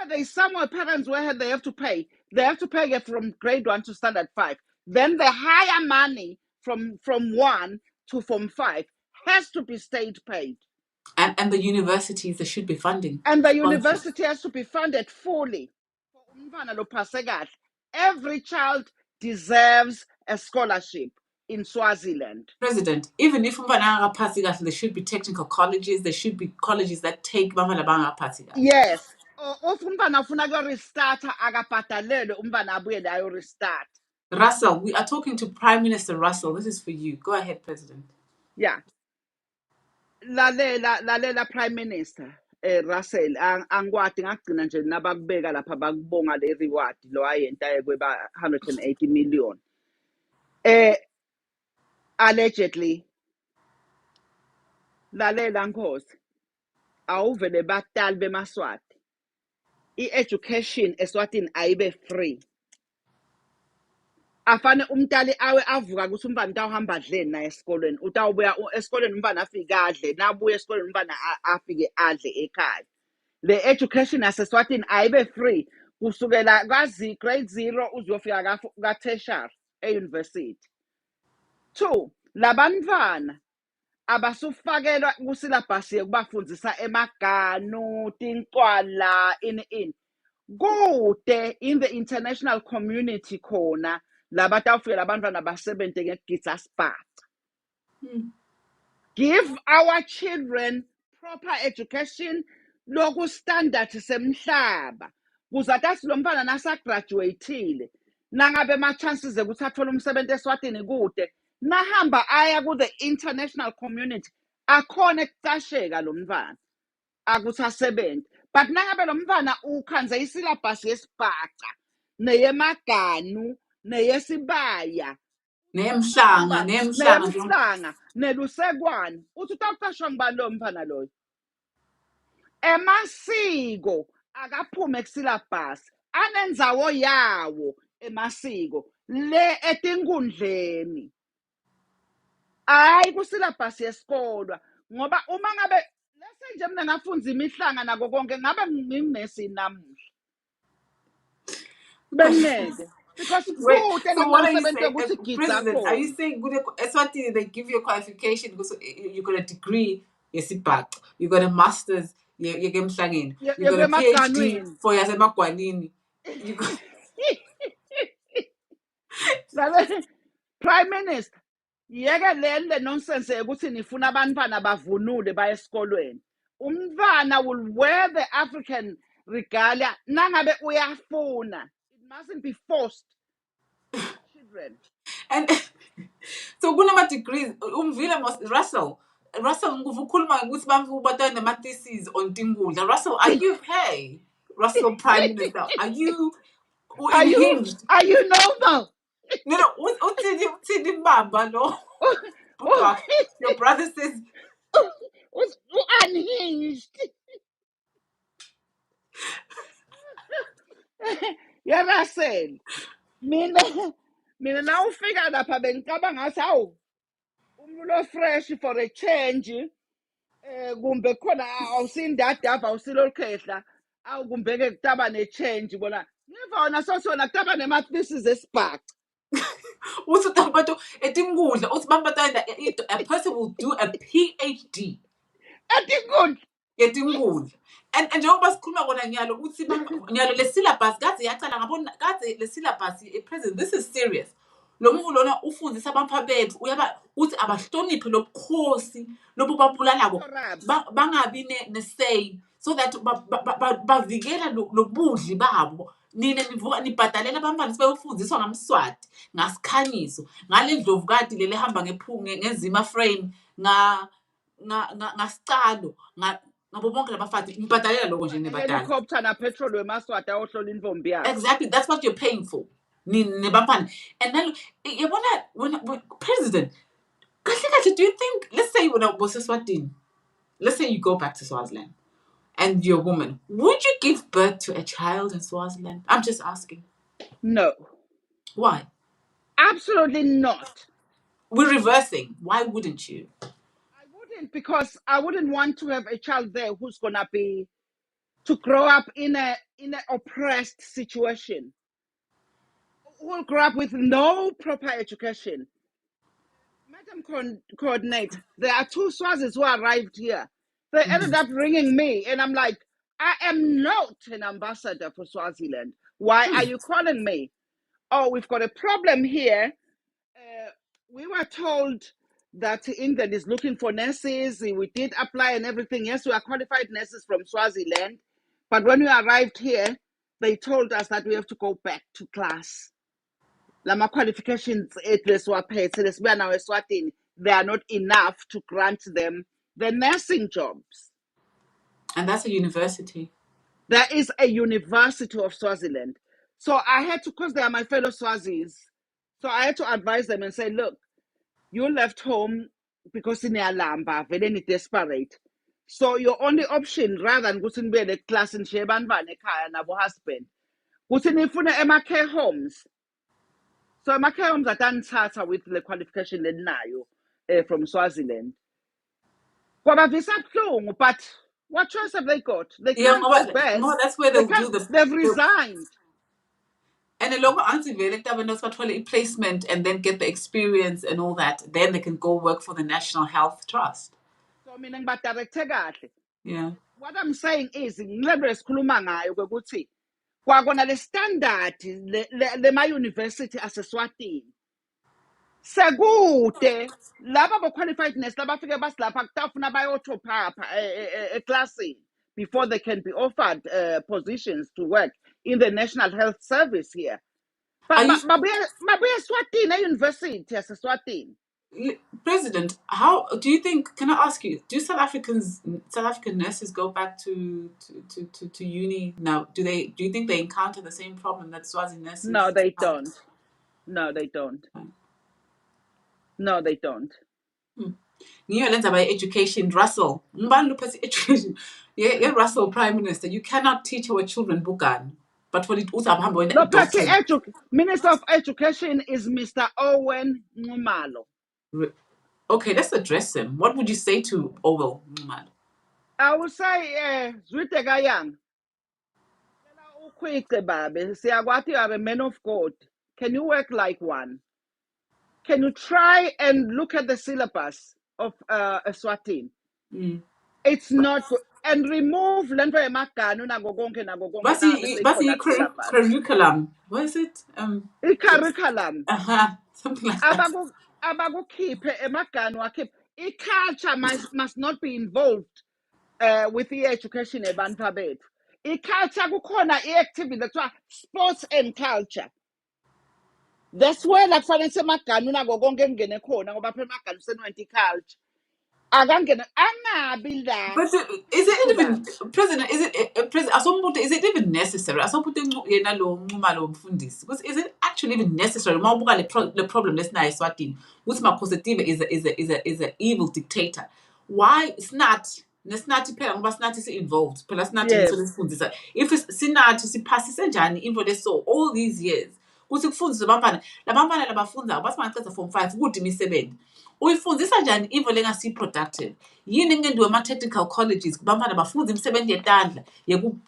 There's somewhere parents where they have to pay. They have to pay from grade 1 to standard 5. Then the higher money from 1 to Form 5 has to be state paid. And the universities, there should be funding. And the university has to be funded fully. Every child deserves a scholarship in Swaziland. President, even if there should be technical colleges, there should be colleges that take Yes. If umntwana afuna restart akabhadalelwe umntwana abuye ayo restart. Russell, we are talking to Prime Minister Russell. This is for you. Go ahead, President. Yeah. Lalela Prime Minister Russell angikwadi ngagcina nje nabakubeka lapha bakubonga le reward lo ayenta kweba 180 million. Allegedly lalela Nkosi awuvele batali bemaswati i-education eSwatini ayibe free. Afane umntali awe avuka ukuthi umntwana utawuhamba adleni na esikolweni, utawubuya esikolweni umntwana afike adle, nabuya esikolweni umntwana afike adle ekhaya. Le education yaseSwatini ayibe free kusukela grade 0 uzofika ka-tertiary e-university. 2, labantwana abasufakelwa kusilabhasi yokubafundisa emaganu, tinkwala, kude in the international community khona labatawufika labantwana basebenze ngegitsa spat. Give our children proper education loku standard semhlaba kuzathi lo mfana nasagraduateile nangabe ma chances ukuthi athole umsebenzi eSwatini kude nahamba aya ku the international community akhona ekucasheka lo mfana akuthi asebenze. But nangabe lo mfana ukhanze isilabhasi yesibhaca neyemaganu neyesibaya Nemhlanga, nemhlanga. nemhlanga nelusekwane uthi utawuqashwa ngibani lo mfana loyo emasiko akaphume kusilabhasi anenzawo yawo emasiko le etinkundleni hayi kusilabhasi yesikolo ngoba uma ngabe lese nje mina ngafundza imihlanga nako konke ngabe ngimesi namuhla bengeke because Wait, kute so what are you nakumsebenzi saying? ukuthi gidza President, are you khona saying Eswatini, they give you a qualification because you got a degree, yesibhaca, you got a master's, yekemhlangeni, you got a PhD yekemagcanweni for yasemagwanini, you got... Labe Prime Minister yeke le nonsense ukuthi nifuna abantwana bavunule baye esikolweni umntwana will wear the African regalia nangabe uyafuna it mustn't be forced on children And so kunama degrees, umvile Russell nguvukhuluma ukuthi batwana nama thesis on tinkundla. Russell, are you okay? Russell Prime Minister, are you unhinged? are you normal No, uthini mbamba lo? Your brother says unhinged ya Russell mina nawufika lapha bengicabanga ngathi hawu umlo fresh for a change kumbe khona awusindadava awusilolukhehla awu kumbeke kutaba ne-change bona ngiva wona sosona kutaba nema-thesis esibhaca uthi abantu etinkundla uthi batwana a person will do a PhD etinkundla etinkundla. And njengoba sikhuluma kona nyalo uthi nyalo le syllabus kaze yacala ngabona kaze le syllabus president, this is serious. Lo muntu lona ufundisa abamfa bethu uyaba uthi abahloniphe lobukhosi lobu babulalako bangabi ne say so that bavikela lobudli babo. Nina nivuka nibhadalela abantwana sebefundiswa ngamswati ngasikhanyiso ngale ndlovukati lele hamba ngezima frame ngasicalo ngabo bonke labafati ngibhadalela lokho nje nibadala. helicopter napetrol wemaswati ayohlola intombi yakhe Exactly, that's what you're paying for. Nebafana. And then yabona when president kahle kahle, do you think, let's say when Eswatini, let's say you go back to Swaziland and you're a woman, would you give birth to a child in Swaziland? I'm just asking. no Why? absolutely not We're reversing. Why wouldn't you? I wouldn't because I wouldn't want to have a child there who's gonna be to grow up in a oppressed situation who will grow up with no proper education. Madam Coordinator, there are two Swazis who arrived here. They ended up ringing me, and I'm like, I am not an ambassador for Swaziland. Why are you calling me? Oh, we've got a problem here. We were told that England is looking for nurses. We did apply and everything. Yes, we are qualified nurses from Swaziland. But when we arrived here, they told us that we have to go back to class. Lama qualifications Eswatini, they are not enough to grant them the nursing jobs. And that's a university. There is a University of Swaziland. So I had to, because they are my fellow Swazis, so I had to advise them and say, look, you left home because in Alamba, very desperate. So your only option, rather than going to the class in Shebanvan, and our husband, ukuthi nifune ema-care homes. So ema-care homes atanthatha with the qualification lenayo from Swaziland. Kwabavisa buhlungu, but what choice have they got? They can't go back. No, that's where they'll do the... They've resigned. And a local antivele a placement and then get the experience and all that. Then they can go work for the National Health Trust. So mina ngibadirecte kahle. Yeah. What I'm saying is, ngilebe esikhuluma ngayo ukuthi kwakona le standard le ma university aseswatini. Sekude laba bo qualified nurse labafike basilapha kutafuna bayothopha eclassini before they can be offered positions to work in the National Health Service here. But mabuya Eswatini university aseswatini. President, how do you think? Can I ask you? Do South African nurses go back to uni now? Do you think they encounter the same problem that Swazi nurses? No, they don't. No, they don't. No, they don't. Ngiyo lenza by education, Russell. Ngubani lo phethe education? Yeah, Russell Prime Minister. You cannot teach our children bugani. But when it uzahamba wena No, doctrine. Minister of Education is Mr. Owen Ngumalo. Okay, let's address him. What would you say to Owen Ngumalo? I would say, Zwitega Young, you are a man of God. Can you work like one? Can you try and look at the syllabus of Eswatini? It's not good. And remove lento emakanu nagogonke What's na bese ikhona syllabus. curriculum? What is it? I-curriculum. Something like that. Abakukhiphe emaganu akhiphe. I-culture must not be involved with i-education ebantwa bethu. I-culture kukhona i-activity ekuthiwa sports and culture. That's where la kufanele semaganu nako konke kungene khona ngoba phela emaganu senwenta i-culture. Akangene angabi la. But is it even President? Is it President? Is it even necessary? Yena lo Nxumalo mfundisi. Because is it actually even necessary? Mawubuka le problem lesinayo eSwatini. Ukuthi Makhosetive is a evil dictator. Why Sinathi phela ngoba Sinathi si-involved. Phela Sinathi ngitho Yebo. lesifundisa. If Sinathi siphasise njani into leso all these years. Kuthi kufundiswe labantwana labafundayo bathi bangaqeda form 5 ukuthi imisebenzi. Uyifundisa njani into lengasi productive? Yini engenziwe ama-technical colleges kubafana bafunde imisebenzi yetandla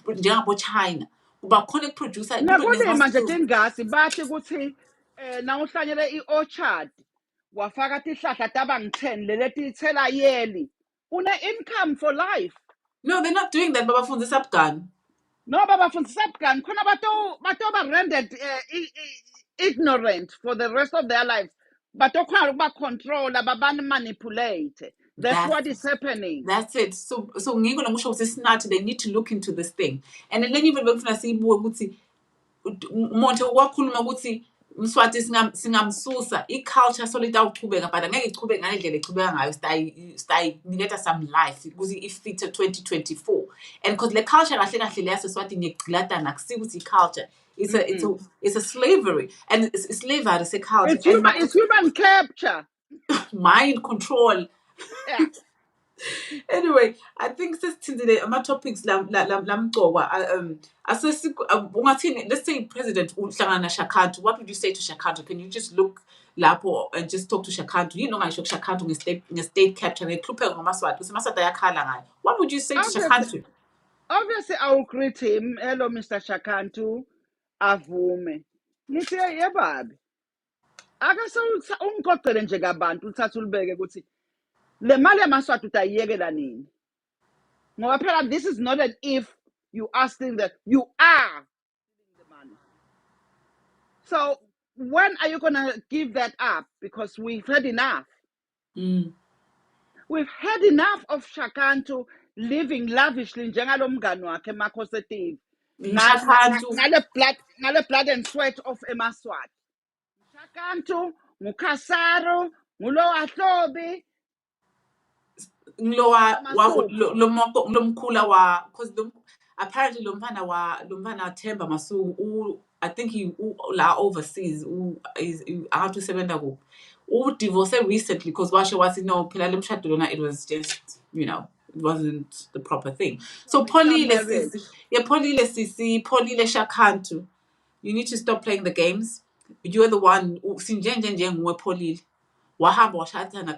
njengabo China kuba khona ukuproducer Nakulima nje dingasi bathi ukuthi nawuhlanyele i-orchard wafaka tihlahla tabang 10 leleti ithela yearly une income for life. No, they're not doing that babafundisa bugani. No babafundisa bugani khona bato ba rendered ignorant for the rest of their lives. Bato khona ukuba control babani manipulate. That's what is happening. That's it. So ngiko ngisho ukuthi Sinathi they need to look into this thing. And then even bekufuna siyibuke ukuthi umonto wakhuluma ukuthi Mswati singamsusa i-culture solid awuchubeka but angeke ichubeke ngalendlela echubeka ngayo stay niketa some life ukuthi ifit 2024 and because le culture kahle kahle le yaseSwatini yegcilatana akusiki ukuthi i-culture it's a slavery and it's slavery se-culture It's human capture. mind control. Yeah. Anyway, I think sesithindile ama-topics lamgcokwa ungathini, let's say President uhlangana na Shakantu. What would you say to Shakantu? Can you just look lapho and just talk to Shakantu? You know ngisho Shakantu nge-state capture ngehlupheka ngoMaswati ukuthi Maswati ayakhala ngayo. What would you say to Shakantu? Obviously, I will greet him. Hello, Mr. Shakantu. Avume. Ngithi yebabi. Akase ungikhoqele nje kabantu uthatha ulibeke ukuthi le mali yaMaswati utayiyekela nini? Ngoba phela this is not an if you asking that you are giving the money. So when are you gonna give that up? Because we've had enough. We've had enough of Shakantu living lavishly njengalo mngani wakhe emakhosetive. Ngale blood and sweat of eMaswati. Shakantu, nguKhasaro, nguLowahlobi. Lo mkhula wa because apparently lo mfana Themba Masuku I think he la overseas is how to sebenza kuphi divorce recently because washe wathi no phela le mshado lona it was just it wasn't the proper thing. So Polile Shakantu, you need to stop playing the games. You're the one sinjenje nguwe Polile wahamba washada na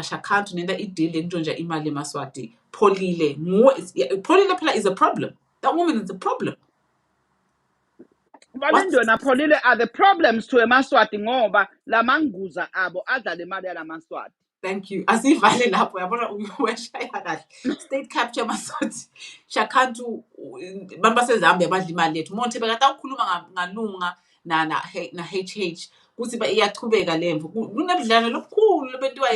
Shakantu nenda ideal entshontsha imali eMaswati. Polile phela is a problem. That woman is a problem. Balindona Polile are the problems to eMaswati ngoba lamanguza abo adla le mali yalaMaswati. Thank you. Asivale lapho yabona uweshaya kahle. State capture Maswati. Shakantu bantu baseZambia badla imali yethu. Monte bekade ukhuluma ngalunga na HH kuthi iyachubeka lemvu. Kunebudlalo lobukhulu lebentiwa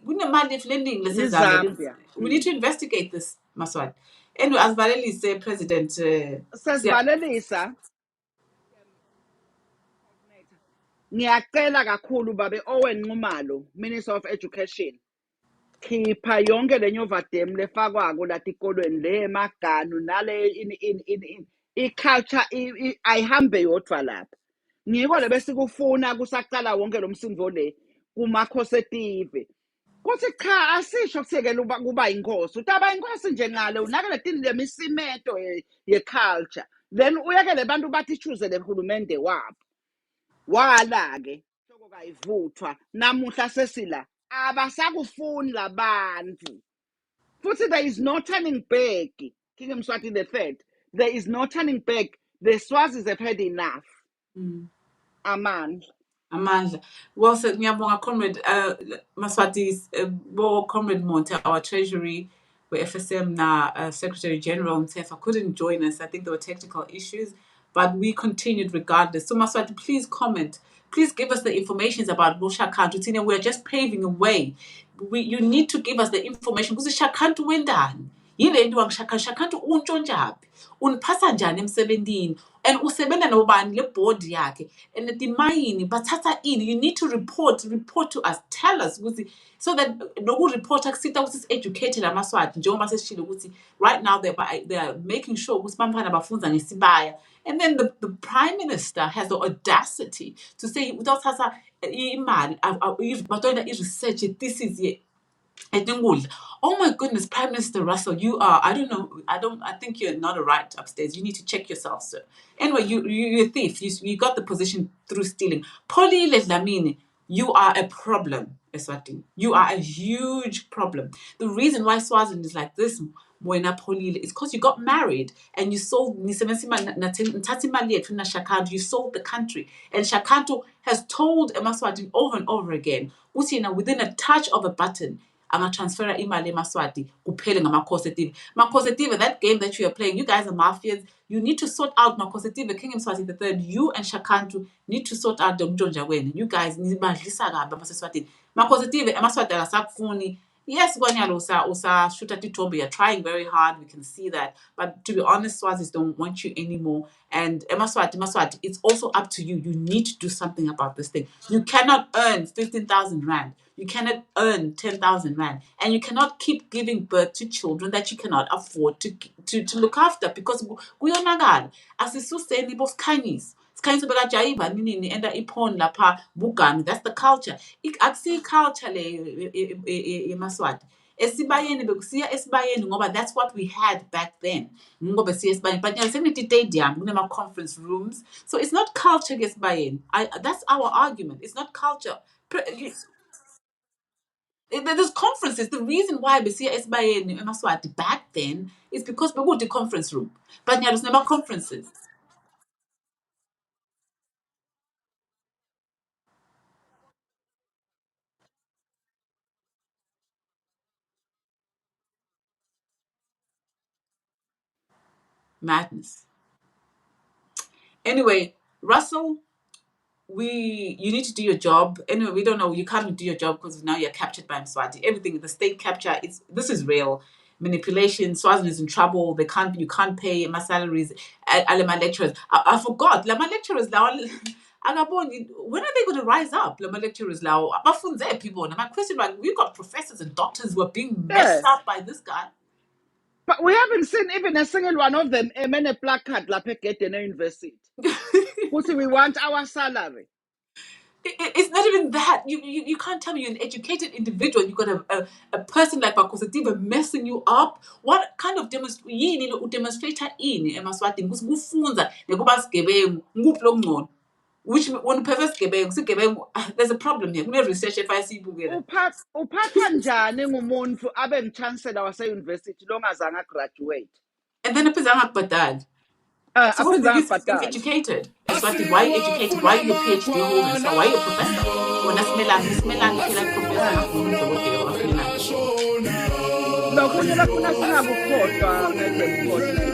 kunemali yethu leningi leseZambia. We need to investigate this Maswati. Anyway, asivalelise President Sesivalelisa. Ngiyacela kakhulu babe Owen Ngumalo, Minister of Education. Khipha yonke lenyovadem lefakwako latikolweni le maganu nale in i-culture ayihambe yodwa lapha. Ngiko lebese kufuna kusaqala wonke lo msindo le. kumakhosetive kuthi cha asisho kusekela kuba inkosi utaba inkosi nje ngale unakele tini lemisimeto ye-culture then uyekele bantu bathi choose le hulumende wabo wala-ke soko kayivuthwa namuhla sesila abasakufuni labantu futhi there is no turning back. King Mswati the third, there is no turning back. The Swazis have had enough. Amandla. Well said, ngiyabonga Comrade Maswati, Comrade Monte, our Treasury, where FSM now Secretary General himself couldn't join us. I think there were technical issues, but we continued regardless. So Maswati, please comment. Please give us the information about Shakantu. We're just paving a way. You need to give us the information because Shakantu wendani. Yile nto Shakantu untshontshapi. Uniphatha njani emsebenzini and usebenza nobani le board yakhe and timayini bathatha ini. You need to report to us, tell us ukuthi so that nokureport akusita ukuthi educated amaswati njengoba sesishilo ukuthi right now they are making sure ukuthi bamfana bafunza ngesibaya. And then the Prime Minister has the audacity to say uthatha imali batoyela i-research thesis oh my goodness, Prime Minister Russell, you are, I think you're not a right upstairs. You need to check yourself, sir. Anyway, you're a thief. You got the position through stealing. Polile Dlamini, you are a problem, Eswatini. You are a huge problem. The reason why Swaziland is like this, Moena Polile, is because you got married and you sold, you sold the country. And Shakantu has told Emaswati over and over again, within a touch of a button, transfer imali emaswati kuphele ngamakhosetive. Makhosetive, that game that you are playing, you guys are mafias. You need to sort out makhosetive. King Mswati the third, you and Shakantu need to sort out the mjonja wenu. You guys nibadlisa kabi amaswati. Makhosetive emaswati akasakufuni. Yes, Gwanyalo usa shoot at Titombi, you're trying very hard, we can see that. But to be honest, Swazis don't want you anymore. And Maswati, it's also up to you. You need to do something about this thing. You cannot earn 15,000 Rand. You cannot earn 10,000 Rand. And you cannot keep giving birth to children that you cannot afford to look after. Because kuyonakala. Asisuseni both kanyis. That's the culture. Akusiyo culture le emaswati. Esibayeni bekusiya esibayeni ngoba that's what we had back then. Ngoba siya esibayeni. But stadium, conference rooms. So it's not culture esibayeni. That's our argument. It's not culture. There's conferences. The reason why we see esibayeni emaswati back then is because we go to conference room. But there's never conferences. Madness. Anyway, Russell, you need to do your job. Anyway, we don't know. You can't do your job because now you're captured by Mswati. Everything, the state capture, this is real. Manipulation. Swaziland is in trouble. You can't pay my salaries. My lecturers. I forgot. My lecturers now. When are they going to rise up? My lecturers now. People. My question, we've got professors and doctors who are being messed up by this guy. But we haven't seen even a single one of them amen a placard like a get in a university. We want our salary. It's not even that. You can't tell me you're an educated individual. You've got a person like Bakositiva messing you up. What kind of demonstrator in emaswati kufunza nekuba sigebengu nguphi ngcono which one perverse gebengu there's a problem here. Kune research efayisibukela. Uphathwa njani ngumuntu abe mchancellor wase university longazange graduate. And then aphezanga kubhadala. So what's the use of being educated? Eswatini, why are you educated? Why are you a PhD holder? So why are you a professor? Wena simelanga phela professor ngakudokotela wafinana. Lokunye lafuna singakukhohlwa ngezemkhohlwa.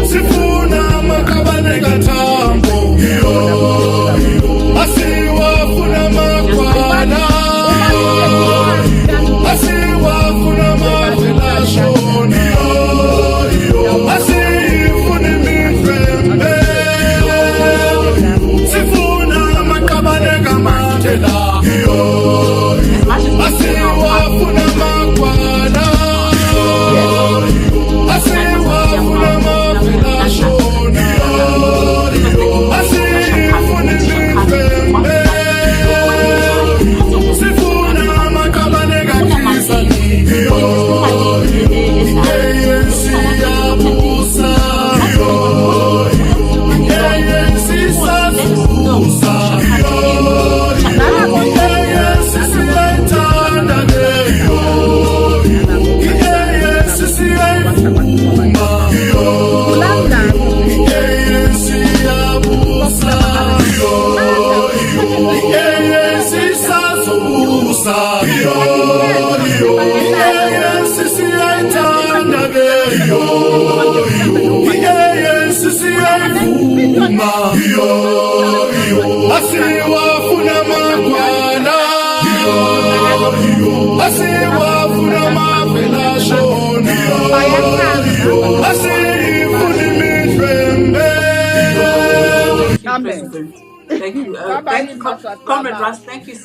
Sifuna makabane katambo. Asiwafuna makwana. Asiwafuna mavelashona. Asifuna mifembe. Sifuna makabane kamandela. Asiwafuna makwana. Asiwafuna asiwafuna magwala asiwafuna mavelashoni asifuna imidlwembe. Thank you, Amen. President. Thank you. Bye-bye, Thank you, Maswati, Comrade bye-bye. Russ. Thank you so